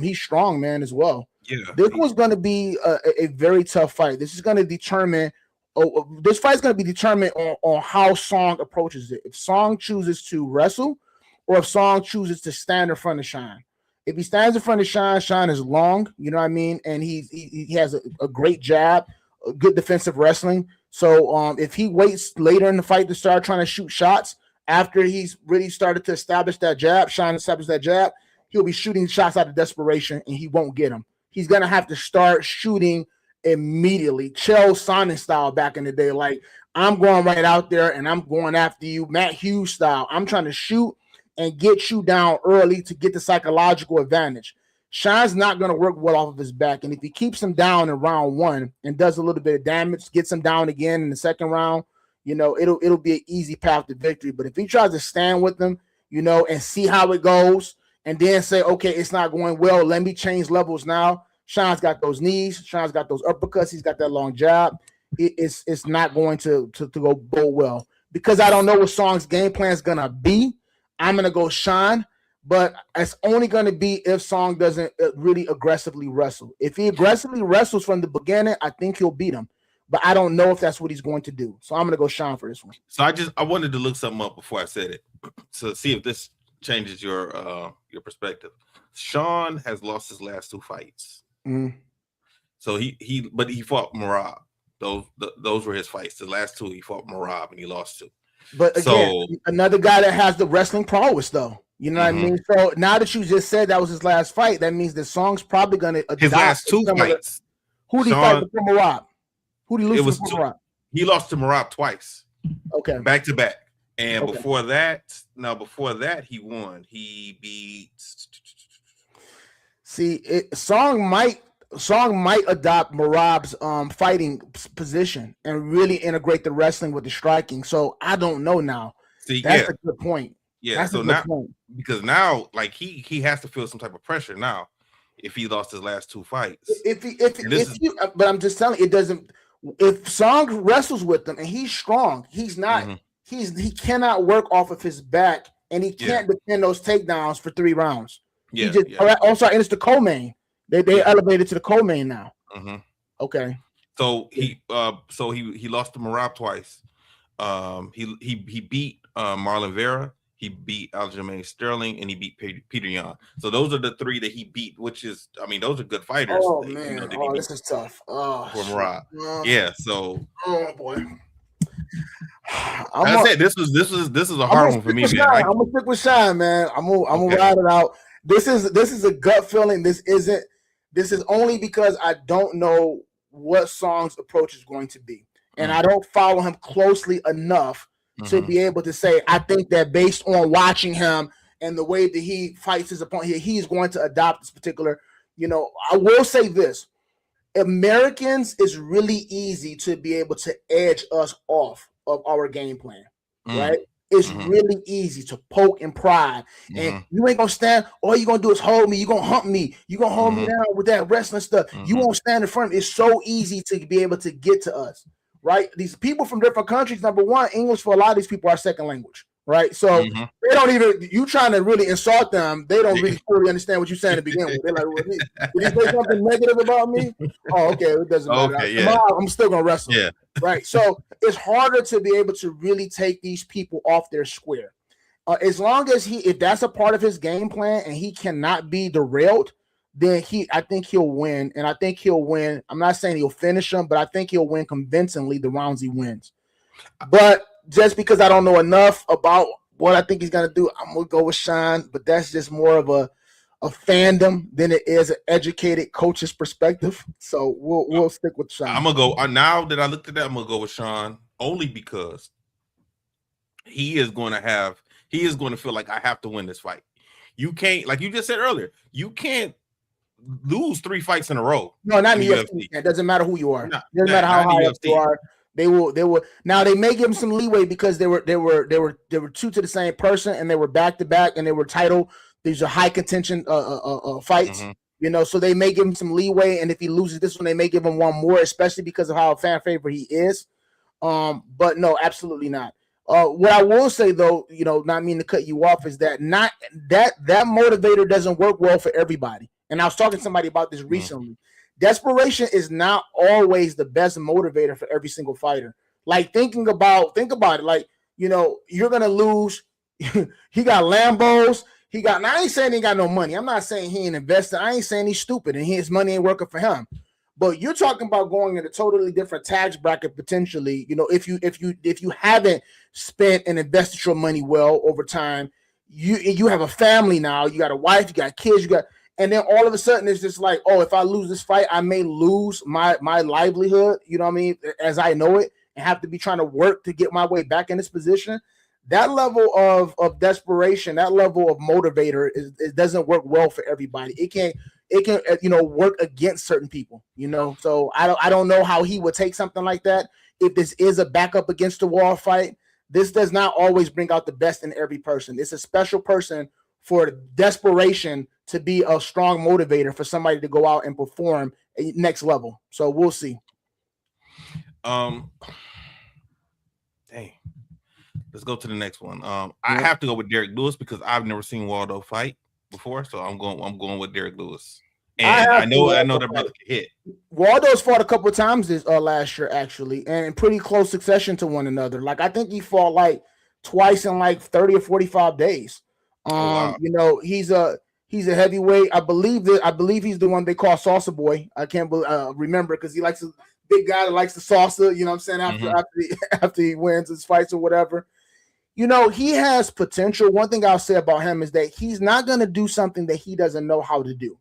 He's strong, man, as well. Yeah, this was going to be a very tough fight. This is going to determine. This fight's going to be determined on how Song approaches it. If Song chooses to wrestle, or if Song chooses to stand in front of Sean. If he stands in front of Sean, Sean is long. You know what I mean, and he has a great jab, a good defensive wrestling. So if he waits later in the fight to start trying to shoot shots after he's really started to establish that jab, Sean established that jab, he'll be shooting shots out of desperation and he won't get them. He's going to have to start shooting immediately. Chael Sonnen style back in the day. Like, I'm going right out there and I'm going after you. Matt Hughes style. I'm trying to shoot and get you down early to get the psychological advantage. Sean's not going to work well off of his back. And if he keeps him down in round 1 and does a little bit of damage, gets him down again in the second round, you know, it'll be an easy path to victory. But if he tries to stand with them, you know, and see how it goes, and then say, okay, it's not going well, let me change levels now. Sean's got those knees. Sean's got those uppercuts. He's got that long jab. It's not going to go well. Because I don't know what Song's game plan is going to be, I'm going to go Sean, but it's only going to be if Song doesn't really aggressively wrestle. If he aggressively wrestles from the beginning, I think he'll beat him. But I don't know if that's what he's going to do. So I'm going to go Sean for this one. So I wanted to look something up before I said it to see if this changes your perspective. Sean has lost his last 2 fights. Mm-hmm. So he fought Merab. Those were his fights. The last 2 he fought Merab and he lost 2. But again, another guy that has the wrestling prowess, though. You know what I mean? So now that you just said that was his last fight, that means the Song's probably going to his last 2 fights. Who did he fight before Merab? Who did he lose to Merab? He lost to Merab twice. Okay, back to back. And before that, he won. He beat. See, Song might adopt Merab's fighting position and really integrate the wrestling with the striking. So I don't know now. See, that's a good point. Yeah, that's so now because now, like he has to feel some type of pressure now if he lost his last 2 fights. But I'm just telling you, it doesn't. If Song wrestles with them and he's strong, he's not. He cannot work off of his back, and he can't defend those takedowns for 3 rounds. Yeah. Also, and it's the co-main. They elevated to the co-main now. Mm-hmm. Okay. So he lost to Merab twice. He beat Marlon Vera. He beat Aljamain Sterling, and he beat Peter Yan. So those are the 3 that he beat, which is, I mean, those are good fighters. Oh man, this is tough. Oh, for Merab. Yeah. So. Oh boy. This is a hard one for me, man. I'm gonna stick with Sean, man. I'm gonna ride it out. This is a gut feeling. This is only because I don't know what Song's approach is going to be, and I don't follow him closely enough to be able to say I think that based on watching him and the way that he fights his opponent, he's going to adopt this particular, I will say this. Americans, is really easy to be able to edge us off of our game plan, right? It's really easy to poke and pry. And you ain't gonna stand. All you're gonna do is hold me. You're gonna hump me. You're gonna hold me down with that wrestling stuff. You won't stand in front of me. It's so easy to be able to get to us, right? These people from different countries, number one, English for a lot of these people are second language, right? So they don't even, you trying to really insult them, they don't really fully understand what you're saying to begin with. They're like, well, did he say something negative about me? Oh, okay, it doesn't matter. Tomorrow, I'm still gonna wrestle. Yeah. Right. So it's harder to be able to really take these people off their square. As long as if that's a part of his game plan and he cannot be derailed, then I think he'll win. And I think he'll win. I'm not saying he'll finish him, but I think he'll win convincingly the rounds he wins. But just because I don't know enough about what I think he's going to do, I'm going to go with Sean. But that's just more of a fandom than it is an educated coach's perspective. So we'll stick with Sean. I'm gonna go now that I looked at that. I'm gonna go with Sean only because he is going to feel like I have to win this fight. You can't, like you just said earlier, you can't lose 3 fights in a row. No, not in the UFC. It doesn't matter who you are. It doesn't matter how high up you are. They will. Now they may give him some leeway because they were 2 to the same person and they were back to back and they were title. These are high contention fights, so they may give him some leeway. And if he loses this one, they may give him one more, especially because of how fan favorite he is. But no, absolutely not. What I will say though, not mean to cut you off, is that that motivator doesn't work well for everybody. And I was talking to somebody about this recently. Desperation is not always the best motivator for every single fighter. Like think about it. Like, you're going to lose. He got Lambos. Now I ain't saying he ain't got no money. I'm not saying he ain't invested. I ain't saying he's stupid and his money ain't working for him. But you're talking about going in a totally different tax bracket potentially. If you haven't spent and invested your money well over time, you have a family now. You got a wife. You got kids. And then all of a sudden it's just like, oh, if I lose this fight, I may lose my livelihood. You know what I mean? As I know it, and have to be trying to work to get my way back in this position. That level of desperation, that level of motivator, it doesn't work well for everybody. It can work against certain people. So I don't know how he would take something like that. If this is a backup against the wall fight, this does not always bring out the best in every person. It's a special person for desperation to be a strong motivator for somebody to go out and perform next level. So we'll see. Dang. Let's go to the next one. I have to go with Derrick Lewis because I've never seen Waldo fight before, so I'm going with Derrick Lewis. And I know that brother can hit. Waldo's fought a couple of times this last year, actually, and in pretty close succession to one another. Like I think he fought like twice in like 30 or 45 days. Wow. He's a heavyweight. I believe he's the one they call Salsa Boy. I can't remember because he likes a big guy that likes the salsa. You know what I'm saying? After he wins his fights or whatever. He has potential. One thing I'll say about him is that he's not going to do something that he doesn't know how to do.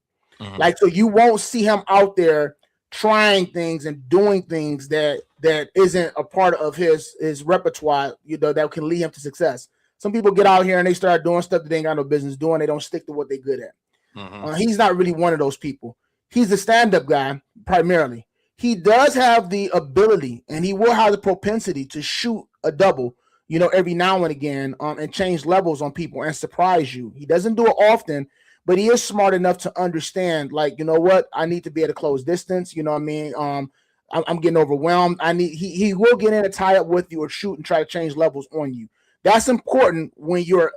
Like, so you won't see him out there trying things and doing things that isn't a part of his repertoire, that can lead him to success. Some people get out here and they start doing stuff that they ain't got no business doing. They don't stick to what they're good at. He's not really one of those people. He's a stand-up guy primarily. He does have the ability and he will have the propensity to shoot a double, every now and again, and change levels on people and surprise you. He doesn't do it often, but he is smart enough to understand, like, what? I need to be at a close distance. You know what I mean? I'm getting overwhelmed. He will get in and tie up with you or shoot and try to change levels on you. That's important when you're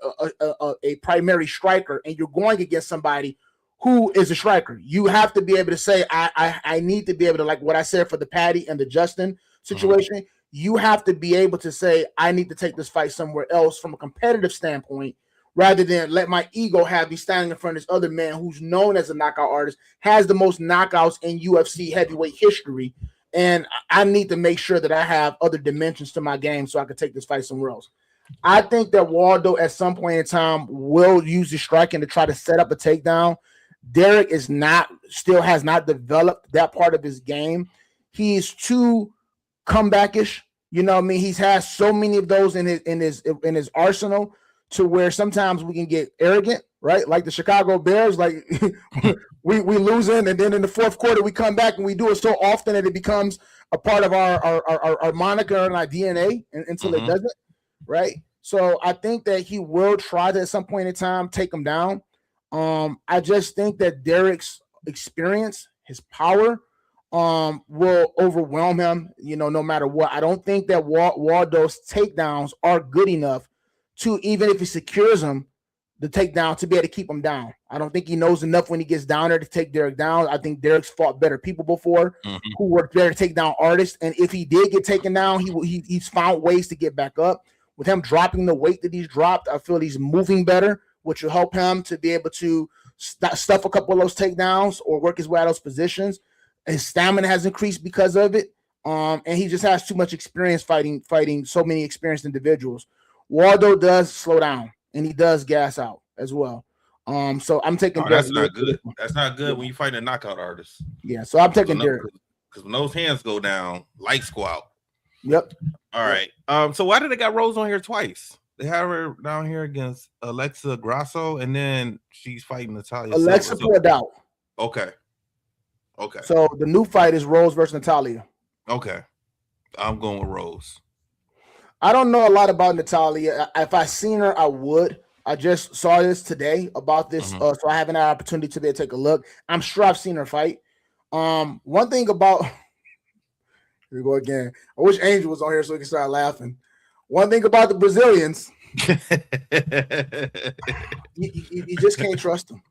a primary striker and you're going against somebody who is a striker. You have to be able to say, I need to be able to, like what I said for the Paddy and the Justin situation, you have to be able to say, I need to take this fight somewhere else from a competitive standpoint, rather than let my ego have me standing in front of this other man who's known as a knockout artist, has the most knockouts in UFC heavyweight history. And I need to make sure that I have other dimensions to my game so I can take this fight somewhere else. I think that Waldo at some point in time will use the striking to try to set up a takedown. Derrick still has not developed that part of his game. He's too comebackish. You know what I mean? He's had so many of those in his arsenal. to where sometimes we can get arrogant, right? Like the Chicago Bears, like we losing, and then in the fourth quarter we come back and we do it so often that it becomes a part of our moniker and our DNA until it doesn't, right? So I think that he will try to at some point in time take him down. I just think that Derrick's experience, his power, will overwhelm him, no matter what. I don't think that Waldo's takedowns are good enough to, even if he secures him, the takedown, to be able to keep him down. I don't think he knows enough when he gets down there to take Derrick down. I think Derrick's fought better people before who were better takedown artists. And if he did get taken down, he's found ways to get back up. With him dropping the weight that he's dropped, I feel he's moving better, which will help him to be able to stuff a couple of those takedowns or work his way out of those positions. His stamina has increased because of it. And he just has too much experience fighting so many experienced individuals. Waldo does slow down and he does gas out as well. So I'm taking Derrick. That's not good. That's not good when you fight a knockout artist. Yeah, so I'm taking Derrick. Because when those hands go down, lights go out. Yep. All right. So why did they got Rose on here twice? They have her down here against Alexa Grasso, and then she's fighting Natália Silva. Alexa pulled out. Okay. So the new fight is Rose versus Natália. Okay. I'm going with Rose. I don't know a lot about Natália. If I seen her, I would. I just saw this today about this, so I haven't had an opportunity to be able to take a look. I'm sure I've seen her fight. One thing about here we go again. I wish Angel was on here so we can start laughing. One thing about the Brazilians, you just can't trust them.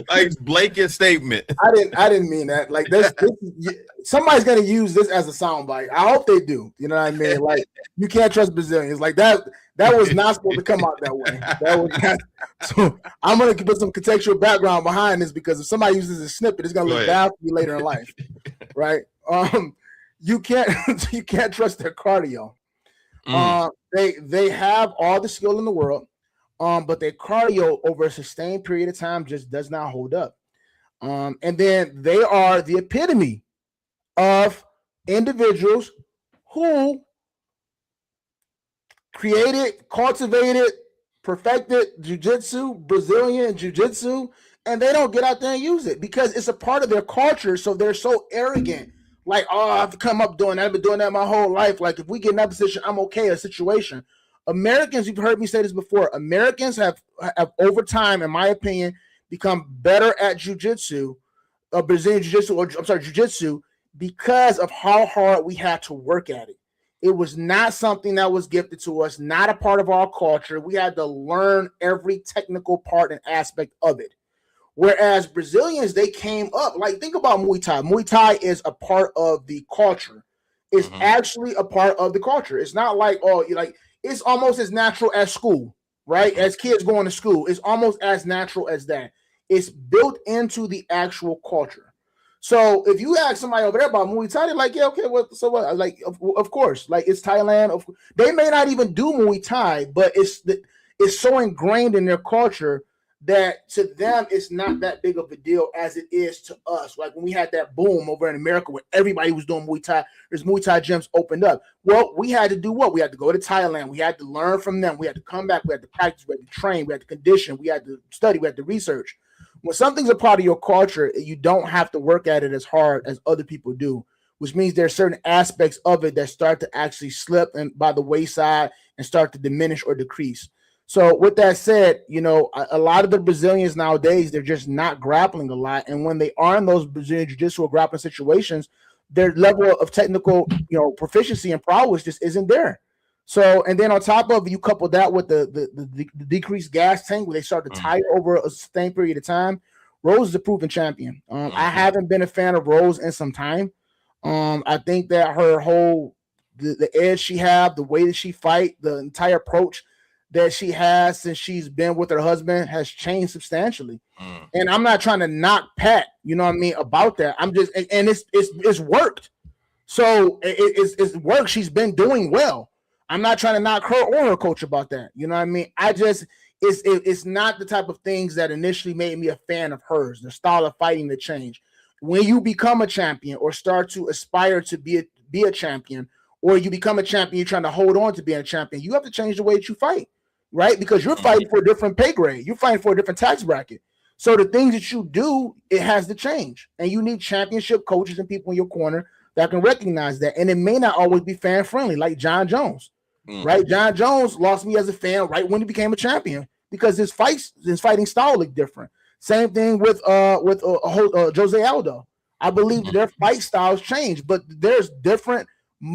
Like blanket statement. I didn't mean that. Like this somebody's gonna use this as a soundbite. I hope they do. You know what I mean? Like you can't trust Brazilians. Like that was not supposed to come out that way. That was not. So I'm gonna put some contextual background behind this, because if somebody uses a snippet, it's gonna look bad for you later in life, right? You can't trust their cardio. They have all the skill in the world. But their cardio over a sustained period of time just does not hold up. And then they are the epitome of individuals who created, cultivated, perfected jiu-jitsu, Brazilian jiu-jitsu, and they don't get out there and use it because it's a part of their culture. So they're so arrogant. Like, oh, I've come up doing that. I've been doing that my whole life. Like, if we get in that position, I'm okay in a situation. Americans, you've heard me say this before, Americans have over time, in my opinion, become better at jiu-jitsu, Brazilian jiu-jitsu, because of how hard we had to work at it. It was not something that was gifted to us, not a part of our culture. We had to learn every technical part and aspect of it. Whereas Brazilians, they came up, like, think about Muay Thai. Muay Thai is a part of the culture. It's actually a part of the culture. It's not like, oh, you're like, it's almost as natural as school, right? As kids going to school, it's almost as natural as that. It's built into the actual culture. So if you ask somebody over there about Muay Thai, they're like, yeah, okay, what? So what? Like, of course, like it's Thailand. They may not even do Muay Thai, but it's so ingrained in their culture that to them it's not that big of a deal as it is to us. Like when we had that boom over in America where everybody was doing Muay Thai, there's Muay Thai gyms opened up. Well, we had to do what? We had to go to Thailand. We had to learn from them. We had to come back. We had to practice. We had to train. We had to condition. We had to study. We had to research. When something's a part of your culture, you don't have to work at it as hard as other people do, which means there are certain aspects of it that start to actually slip and by the wayside and start to diminish or decrease. So with that said, a lot of the Brazilians nowadays, they're just not grappling a lot. And when they are in those Brazilian jiu-jitsu or grappling situations, their level of technical, proficiency and prowess just isn't there. So, and then on top of it, you couple that with the decreased gas tank where they start to tire over a sustained period of time. Rose is a proven champion. I haven't been a fan of Rose in some time. I think that her whole, the edge she have, the way that she fight, the entire approach that she has since she's been with her husband has changed substantially. And I'm not trying to knock Pat, about that. I'm just, and it's worked. So it's worked. She's been doing well. I'm not trying to knock her or her coach about that. You know what I mean? It's not the type of things that initially made me a fan of hers, the style of fighting that changed. When you become a champion or start to aspire to be a champion, or you become a champion, you're trying to hold on to being a champion, you have to change the way that you fight, right? Because you're fighting for a different pay grade. You're fighting for a different tax bracket. So the things that you do, it has to change. And you need championship coaches and people in your corner that can recognize that. And it may not always be fan friendly, like John Jones, right? John Jones lost me as a fan right when he became a champion because his fighting style looked different. Same thing with Jose Aldo. I believe that their fight styles change, but there's different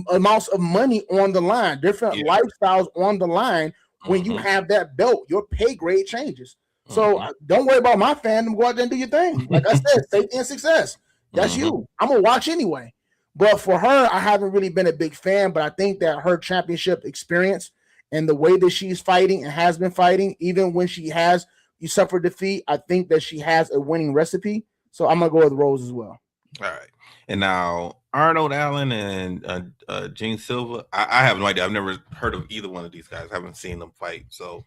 amounts of money on the line, different lifestyles on the line. When you have that belt, your pay grade changes. So don't worry about my fandom. Go out there and do your thing. Like I said, safety and success. That's you. I'm going to watch anyway. But for her, I haven't really been a big fan, but I think that her championship experience and the way that she's fighting and has been fighting, even when you suffer defeat, I think that she has a winning recipe. So I'm going to go with Rose as well. All right. And now Arnold Allen and Gene Silva, I have no idea. I've never heard of either one of these guys. I haven't seen them fight. So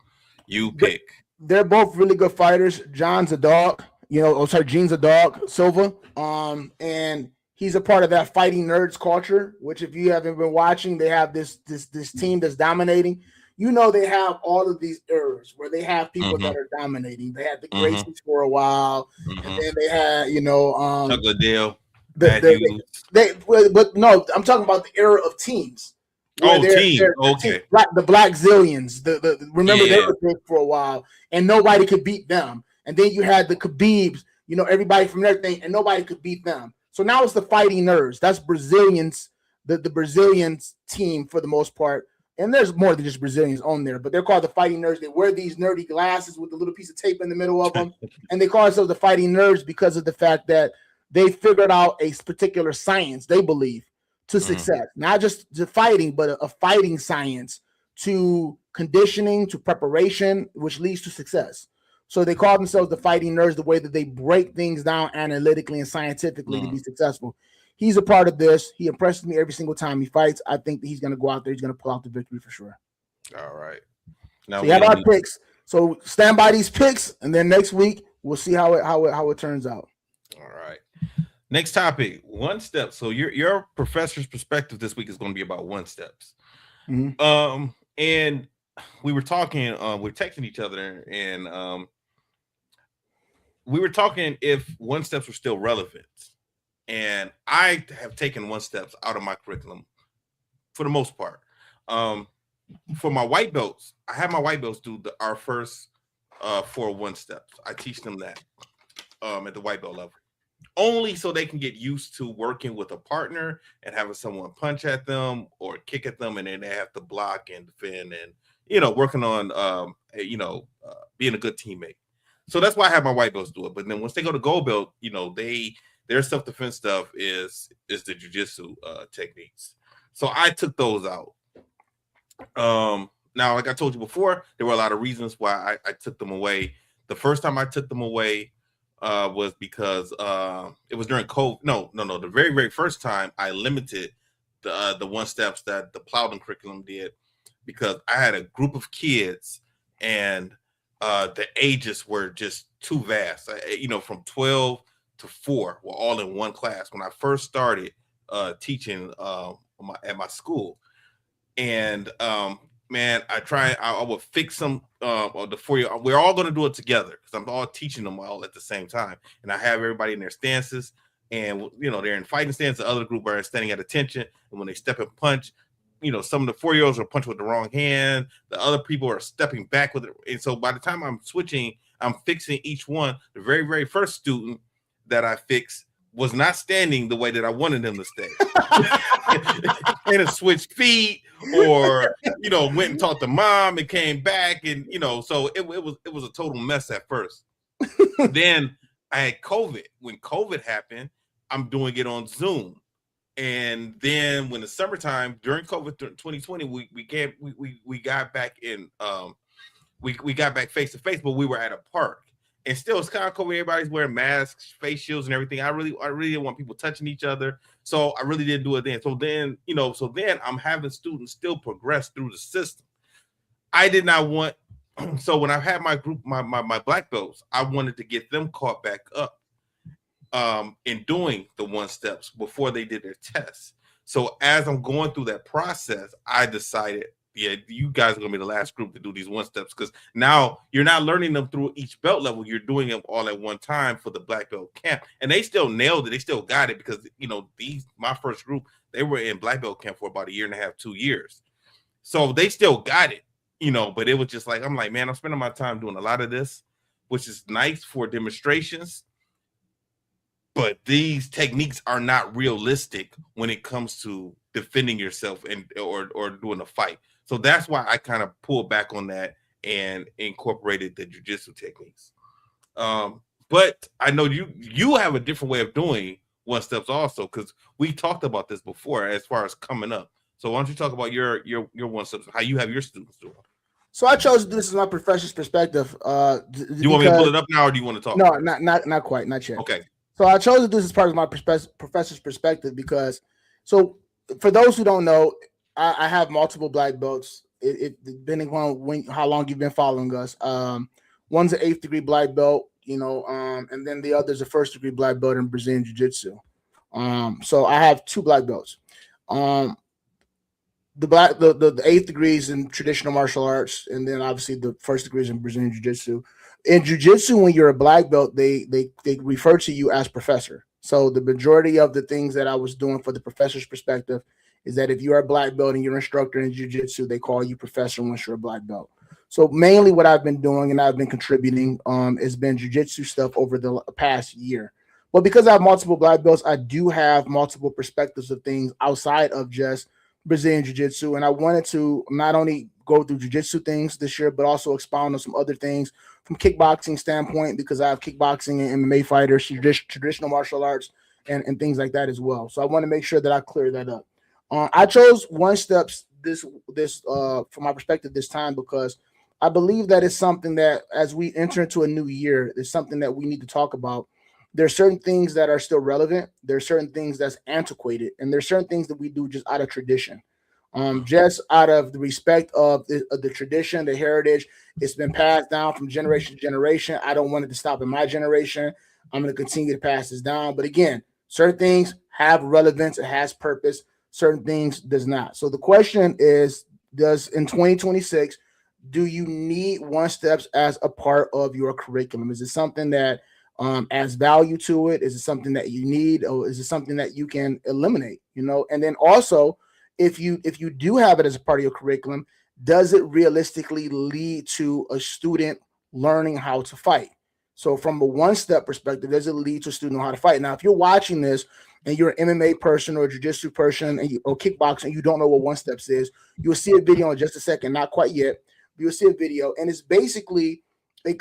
you pick. They're both really good fighters. Gene's a dog, Silva. And he's a part of that fighting nerds culture, which if you haven't been watching, they have this team that's dominating. You know, they have all of these eras where they have people that are dominating. They had the Gracies for a while, and then they had, Chuck Liddell. But no, I'm talking about the era of teams. Team. Okay. The Black Zillions. Remember they were big for a while, and nobody could beat them. And then you had the Khabibs, everybody from everything, and nobody could beat them. So now it's the fighting nerds. That's Brazilians, the Brazilians team for the most part. And there's more than just Brazilians on there, but they're called the fighting nerds. They wear these nerdy glasses with a little piece of tape in the middle of them, and they call themselves the fighting nerds because of the fact that they figured out a particular science, they believe, to success. Not just to fighting, but a fighting science to conditioning, to preparation, which leads to success. So they call themselves the fighting nerds, the way that they break things down analytically and scientifically to be successful. He's a part of this. He impresses me every single time he fights. I think that he's going to go out there. He's going to pull out the victory for sure. All right. Now so we have our picks. So stand by these picks, and then next week we'll see how it turns out. All right. Next topic: one step. So your professor's perspective this week is going to be about one steps. And we were talking. We're texting each other, and we were talking if one steps were still relevant. And I have taken one steps out of my curriculum for the most part. For my white belts, I have my white belts do our first 4 one steps. I teach them that at the white belt level, only so they can get used to working with a partner and having someone punch at them or kick at them, and then they have to block and defend and working on being a good teammate. So that's why I have my white belts do it. But then once they go to gold belt, their self-defense stuff is the jiu-jitsu techniques. So I took those out. Now, like I told you before, there were a lot of reasons why I took them away. The first time I took them away was because it was during COVID. No. The very, very first time I limited the one steps that the Plowden curriculum did, because I had a group of kids and the ages were just too vast. From 12 to 4 were all in one class when I first started teaching at my school. And man, I would fix them the 4 year. We're all going to do it together because I'm all teaching them all at the same time. And I have everybody in their stances, and they're in fighting stance. The other group are standing at attention, and when they step and punch, some of the 4-year-olds are punch with the wrong hand. The other people are stepping back with it. And so by the time I'm switching, I'm fixing each one. The very, very first student that I fixed was not standing the way that I wanted them to stay. And it switched feet, or went and talked to mom and came back, and so it was a total mess at first. Then I had COVID. When COVID happened, I'm doing it on Zoom. And then when the summertime during COVID 2020, we got back in we got back face to face, but we were at a park. And still, it's kind of cool. Everybody's wearing masks, face shields, and everything. I really didn't want people touching each other, so I really didn't do it then. So then, I'm having students still progress through the system. I did not want. So when I had my group, my black belts, I wanted to get them caught back up in doing the one steps before they did their tests. So as I'm going through that process, I decided, yeah, you guys are going to be the last group to do these one steps, because now you're not learning them through each belt level. You're doing them all at one time for the black belt camp. And they still nailed it. They still got it because, my first group, they were in black belt camp for about 1.5 years, 2 years. So they still got it, but it was just like, I'm like, man, I'm spending my time doing a lot of this, which is nice for demonstrations. But these techniques are not realistic when it comes to defending yourself or doing a fight. So that's why I kind of pulled back on that and incorporated the jiu-jitsu techniques. But I know you have a different way of doing one steps also, because we talked about this before as far as coming up. So why don't you talk about your one steps, how you have your students doing? So I chose to do this as my professor's perspective. Do you want me to pull it up now, or do you want to talk? No, not quite, not yet. Okay. So I chose to do this as part of my professor's perspective because, so for those who don't know, I have multiple black belts. It depending on how long you've been following us. One's an 8th degree black belt, and then the other's a 1st degree black belt in Brazilian Jiu-Jitsu. So I have 2 black belts. The 8th degrees in traditional martial arts, and then obviously the 1st degrees in Brazilian Jiu-Jitsu. In Jiu-Jitsu, when you're a black belt, they refer to you as professor. So the majority of the things that I was doing for the professor's perspective is that if you are a black belt and you're an instructor in Jiu-Jitsu, they call you professor once you're a black belt. So mainly what I've been doing and I've been contributing has been Jiu-Jitsu stuff over the past year. But because I have multiple black belts, I do have multiple perspectives of things outside of just Brazilian Jiu-Jitsu, and I wanted to not only go through Jiu-Jitsu things this year, but also expound on some other things from kickboxing standpoint, because I have kickboxing and MMA fighters, traditional martial arts, and things like that as well. So I want to make sure that I clear that up. I chose One Steps this from my perspective this time because I believe that it's something that as we enter into a new year, there's something that we need to talk about. There's certain things that are still relevant. There's certain things that's antiquated, and there's certain things that we do just out of tradition, just out of the respect of the tradition, the heritage. It's been passed down from generation to generation. I don't want it to stop in my generation. I'm going to continue to pass this down. But again, certain things have relevance. It has purpose. Certain things does not. So the question is, in 2026, do you need One Steps as a part of your curriculum? Is it something that adds value to it? Is it something that you need, or is it something that you can eliminate? And then also, if you do have it as a part of your curriculum, does it realistically lead to a student learning how to fight? So from a one-step perspective, does it lead to a student know how to fight? Now, if you're watching this and you're an MMA person or a jiu-jitsu person or kickboxing, you don't know what One Steps is, you'll see a video in just a second, not quite yet. You'll see a video, and it's basically, we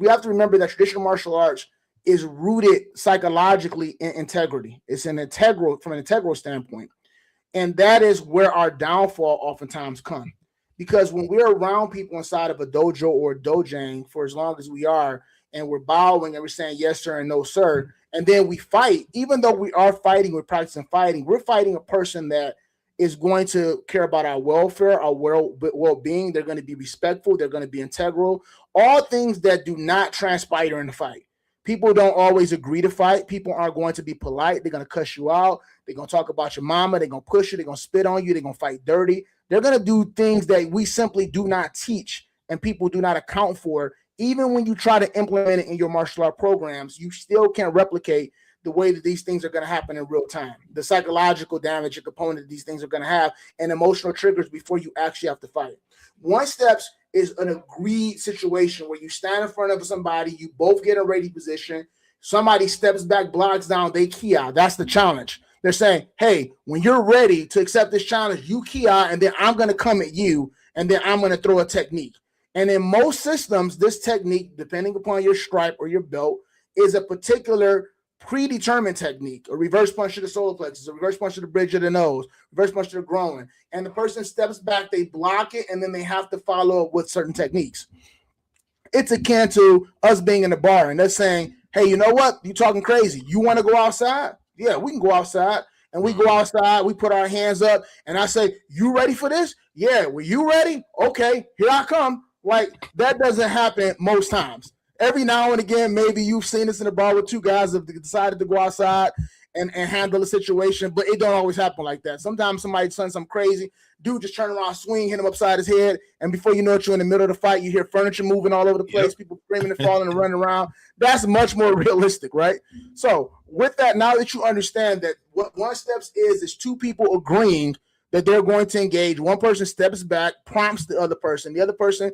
have to remember that traditional martial arts is rooted psychologically in integrity. It's from an integral standpoint. And that is where our downfall oftentimes come. Because when we're around people inside of a dojo or a dojang for as long as we are, and we're bowing and we're saying yes, sir, and no, sir, and then we fight, even though we are fighting, we're practicing fighting, we're fighting a person that is going to care about our welfare, our well-being. They're going to be respectful. They're going to be integral. All things that do not transpire in the fight. People don't always agree to fight. People aren't going to be polite. They're going to cuss you out. They're going to talk about your mama. They're going to push you. They're going to spit on you. They're going to fight dirty. They're going to do things that we simply do not teach and people do not account for. Even when you try to implement it in your martial art programs, you still can't replicate the way that these things are going to happen in real time, the psychological damage, a component that these things are going to have, and emotional triggers before you actually have to fight. One Steps is an agreed situation where you stand in front of somebody, you both get a ready position, somebody steps back, blocks down, they key out. That's the challenge. They're saying, hey, when you're ready to accept this challenge, you key out, and then I'm going to come at you, and then I'm going to throw a technique. And in most systems, this technique, depending upon your stripe or your belt, is a particular predetermined technique, a reverse punch to the solar plexus, a reverse punch to the bridge of the nose, reverse punch to the groin. And the person steps back, they block it, and then they have to follow up with certain techniques. It's akin to us being in the bar and they're saying, hey, you know what? You're talking crazy. You want to go outside? Yeah, we can go outside. And we go outside, we put our hands up, and I say, you ready for this? Yeah, were you ready? Okay, here I come. Like, that doesn't happen most times. Every now and again, maybe you've seen this in a bar with two guys that have decided to go outside, and handle the situation, but it don't always happen like that. Sometimes somebody's done something crazy, dude just turn around, swing, hit him upside his head, and before you know it, you're in the middle of the fight. You hear furniture moving all over the place, people screaming and falling and running around. That's much more realistic, right? So with that, now that you understand that what One Steps is two people agreeing that they're going to engage. One person steps back, prompts the other person. The other person,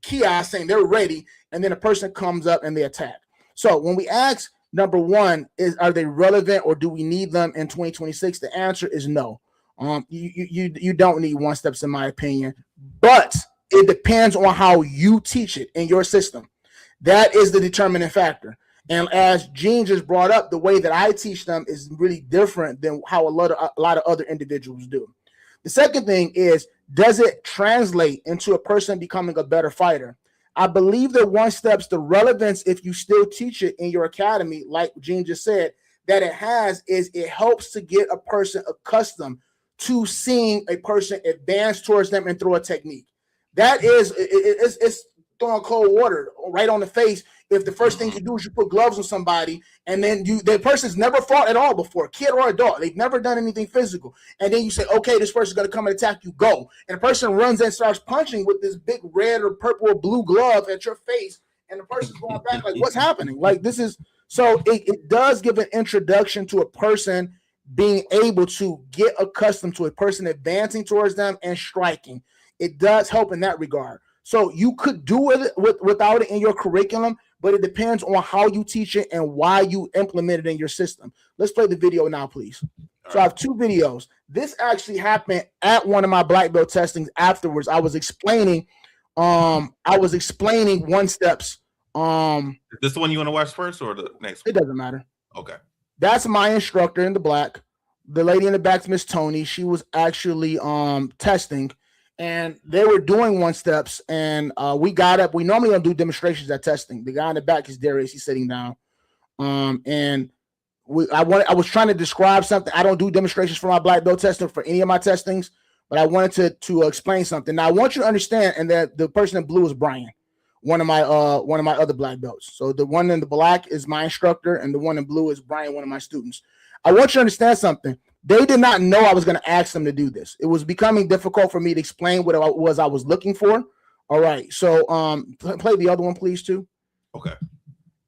kiosk saying they're ready, and then a person comes up and they attack. So when we ask, number one, are they relevant or do we need them in 2026? The answer is no. You don't need One Steps, in my opinion, but it depends on how you teach it in your system. That is the determining factor. And as Gene just brought up, the way that I teach them is really different than how a lot of other individuals do. The second thing is, does it translate into a person becoming a better fighter? I believe that One Steps, the relevance, if you still teach it in your academy, like Gene just said, that it has is it helps to get a person accustomed to seeing a person advance towards them and throw a technique. That is, it's throwing cold water right on the face. If the first thing you do is you put gloves on somebody, and then the person's never fought at all before, kid or adult, they've never done anything physical, and then you say, okay, this person's going to come and attack you, go. And the person runs and starts punching with this big red or purple or blue glove at your face, and the person's going back like, what's happening? Like, this is, so it does give an introduction to a person being able to get accustomed to a person advancing towards them and striking. It does help in that regard. So you could do it without it in your curriculum, but it depends on how you teach it and why you implement it in your system. Let's play the video now, please. So I have two videos. This actually happened at one of my black belt testings afterwards. I was explaining One Steps. Is this the one you want to watch first or the next one? It doesn't matter. Okay. That's my instructor in the black. The lady in the back's Miss Tony. She was actually testing, and they were doing One Steps, and we got up. We normally don't do demonstrations at testing. The guy in the back is Darius. He's sitting down. And I was trying to describe something. I don't do demonstrations for my black belt testing for any of my testings, but I wanted to explain something. Now I want you to understand, and that the person in blue is Brian, one of my other black belts. So the one in the black is my instructor, and the one in blue is Brian, one of my students. I want you to understand something. They did not know I was going to ask them to do this. It was becoming difficult for me to explain what it was I was looking for. All right. So play the other one, please, too. Okay.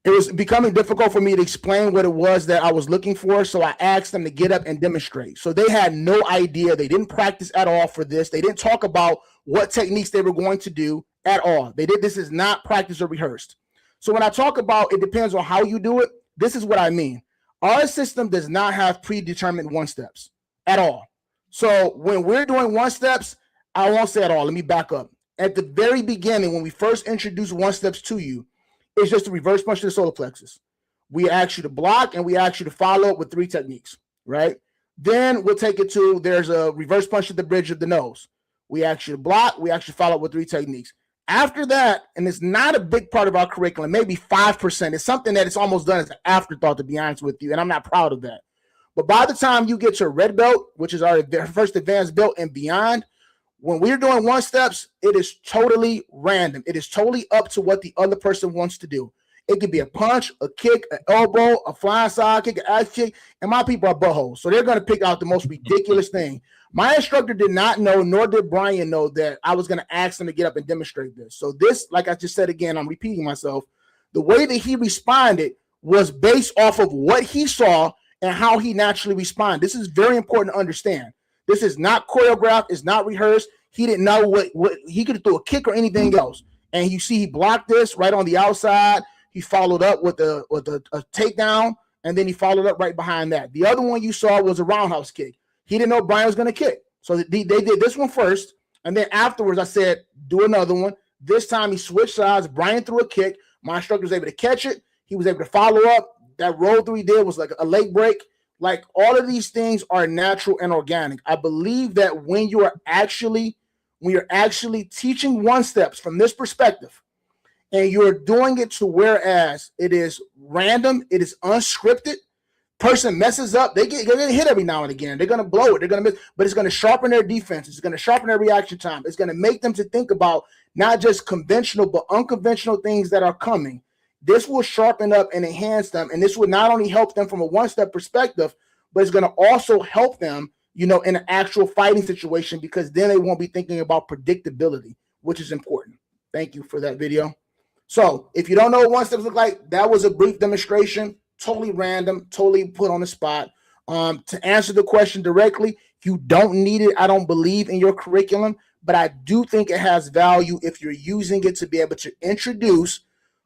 It was becoming difficult for me to explain what it was that I was looking for. So I asked them to get up and demonstrate. So they had no idea. They didn't practice at all for this. They didn't talk about what techniques they were going to do at all. This is not practice or rehearsed. So when I talk about it depends on how you do it, this is what I mean. Our system does not have predetermined One Steps at all. So when we're doing One Steps, I won't say at all. Let me back up. At the very beginning, when we first introduce One Steps to you, it's just a reverse punch to the solar plexus. We ask you to block, and we ask you to follow up with 3 techniques, right? Then we'll take it to, there's a reverse punch to the bridge of the nose. We ask you to block, we ask you to follow up with 3 techniques. After that, and it's not a big part of our curriculum, maybe 5%. It's something that it's almost done as an afterthought, to be honest with you, and I'm not proud of that. But by the time you get your red belt, which is our first advanced belt and beyond, when we're doing One Steps, it is totally random. It is totally up to what the other person wants to do. It could be a punch, a kick, an elbow, a flying side kick, an axe kick, and my people are buttholes. So they're going to pick out the most ridiculous thing. My instructor did not know, nor did Brian know, that I was going to ask them to get up and demonstrate this. So this, like I just said again, I'm repeating myself, the way that he responded was based off of what he saw and how he naturally responded. This is very important to understand. This is not choreographed. It's not rehearsed. He didn't know what he could do, a kick or anything else. And you see he blocked this right on the outside. He followed up with a takedown, and then he followed up right behind that. The other one you saw was a roundhouse kick. He didn't know Brian was going to kick. So they did this one first, and then afterwards I said, do another one. This time he switched sides. Brian threw a kick. My instructor was able to catch it. He was able to follow up. That roll through he did was like a leg break. Like, all of these things are natural and organic. I believe that when you're actually teaching One Steps from this perspective, and you're doing it to whereas it is random, it is unscripted, person messes up, they're gonna hit every now and again, they're gonna blow it, they're gonna miss, but it's gonna sharpen their defense, it's gonna sharpen their reaction time, it's gonna make them to think about not just conventional but unconventional things that are coming. This will sharpen up and enhance them. And this will not only help them from a one-step perspective, but it's going to also help them, in an actual fighting situation, because then they won't be thinking about predictability, which is important. Thank you for that video. So if you don't know what one-steps look like, that was a brief demonstration, totally random, totally put on the spot. To answer the question directly, you don't need it, I don't believe, in your curriculum, but I do think it has value if you're using it to be able to introduce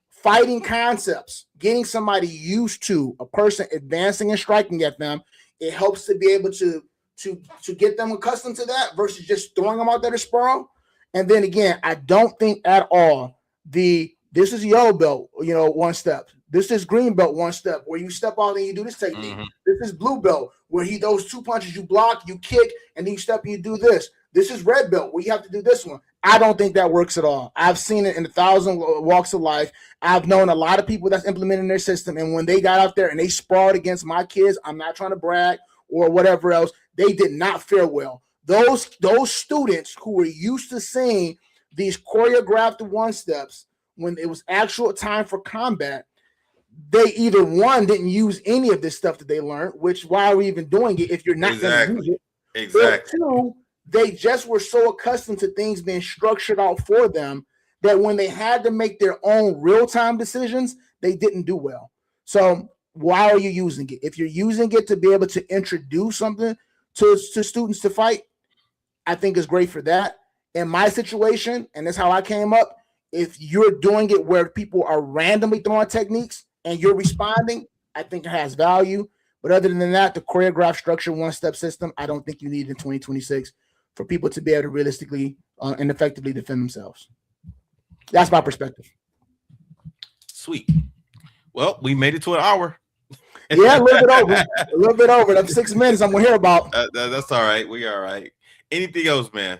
fighting concepts, getting somebody used to a person advancing and striking at them. It helps to be able to get them accustomed to that versus just throwing them out there to spar. And then again, I don't think at all this is yellow belt, one step. This is green belt, one step, where you step out and you do this technique. Mm-hmm. This is blue belt, where those 2 punches you block, you kick, and then you step and you do this. This is red belt, where you have to do this one. I don't think that works at all. I've seen it in 1,000 walks of life. I've known a lot of people that's implementing their system, and when they got out there and they sparred against my kids, I'm not trying to brag or whatever else, they did not fare well. Those students who were used to seeing these choreographed one steps when it was actual time for combat, they either one didn't use any of this stuff that they learned, which why are we even doing it if you're not going to use it? Exactly. Or two, they just were so accustomed to things being structured out for them that when they had to make their own real-time decisions, they didn't do well. So why are you using it? If you're using it to be able to introduce something to students to fight, I think it's great for that. In my situation, and that's how I came up, if you're doing it where people are randomly throwing techniques and you're responding, I think it has value. But other than that, the choreographed structure one-step system, I don't think you need it in 2026 for people to be able to realistically and effectively defend themselves. That's my perspective. Sweet. Well, we made it to an hour. Yeah, a little bit over. That's 6 minutes I'm going to hear about. That's all right. We all right. Anything else, man?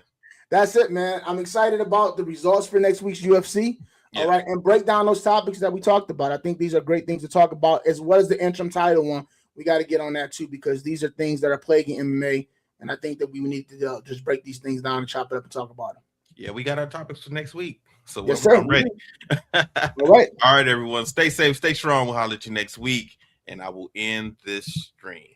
That's it, man. I'm excited about the results for next week's UFC. Yeah. All right. And break down those topics that we talked about. I think these are great things to talk about, as well as the interim title one. We got to get on that too, because these are things that are plaguing MMA. And I think that we need to just break these things down and chop it up and talk about them. Yeah, we got our topics for next week. So yes, sir. Ready. All right. All right, everyone. Stay safe, stay strong. We'll holler at you next week. And I will end this stream.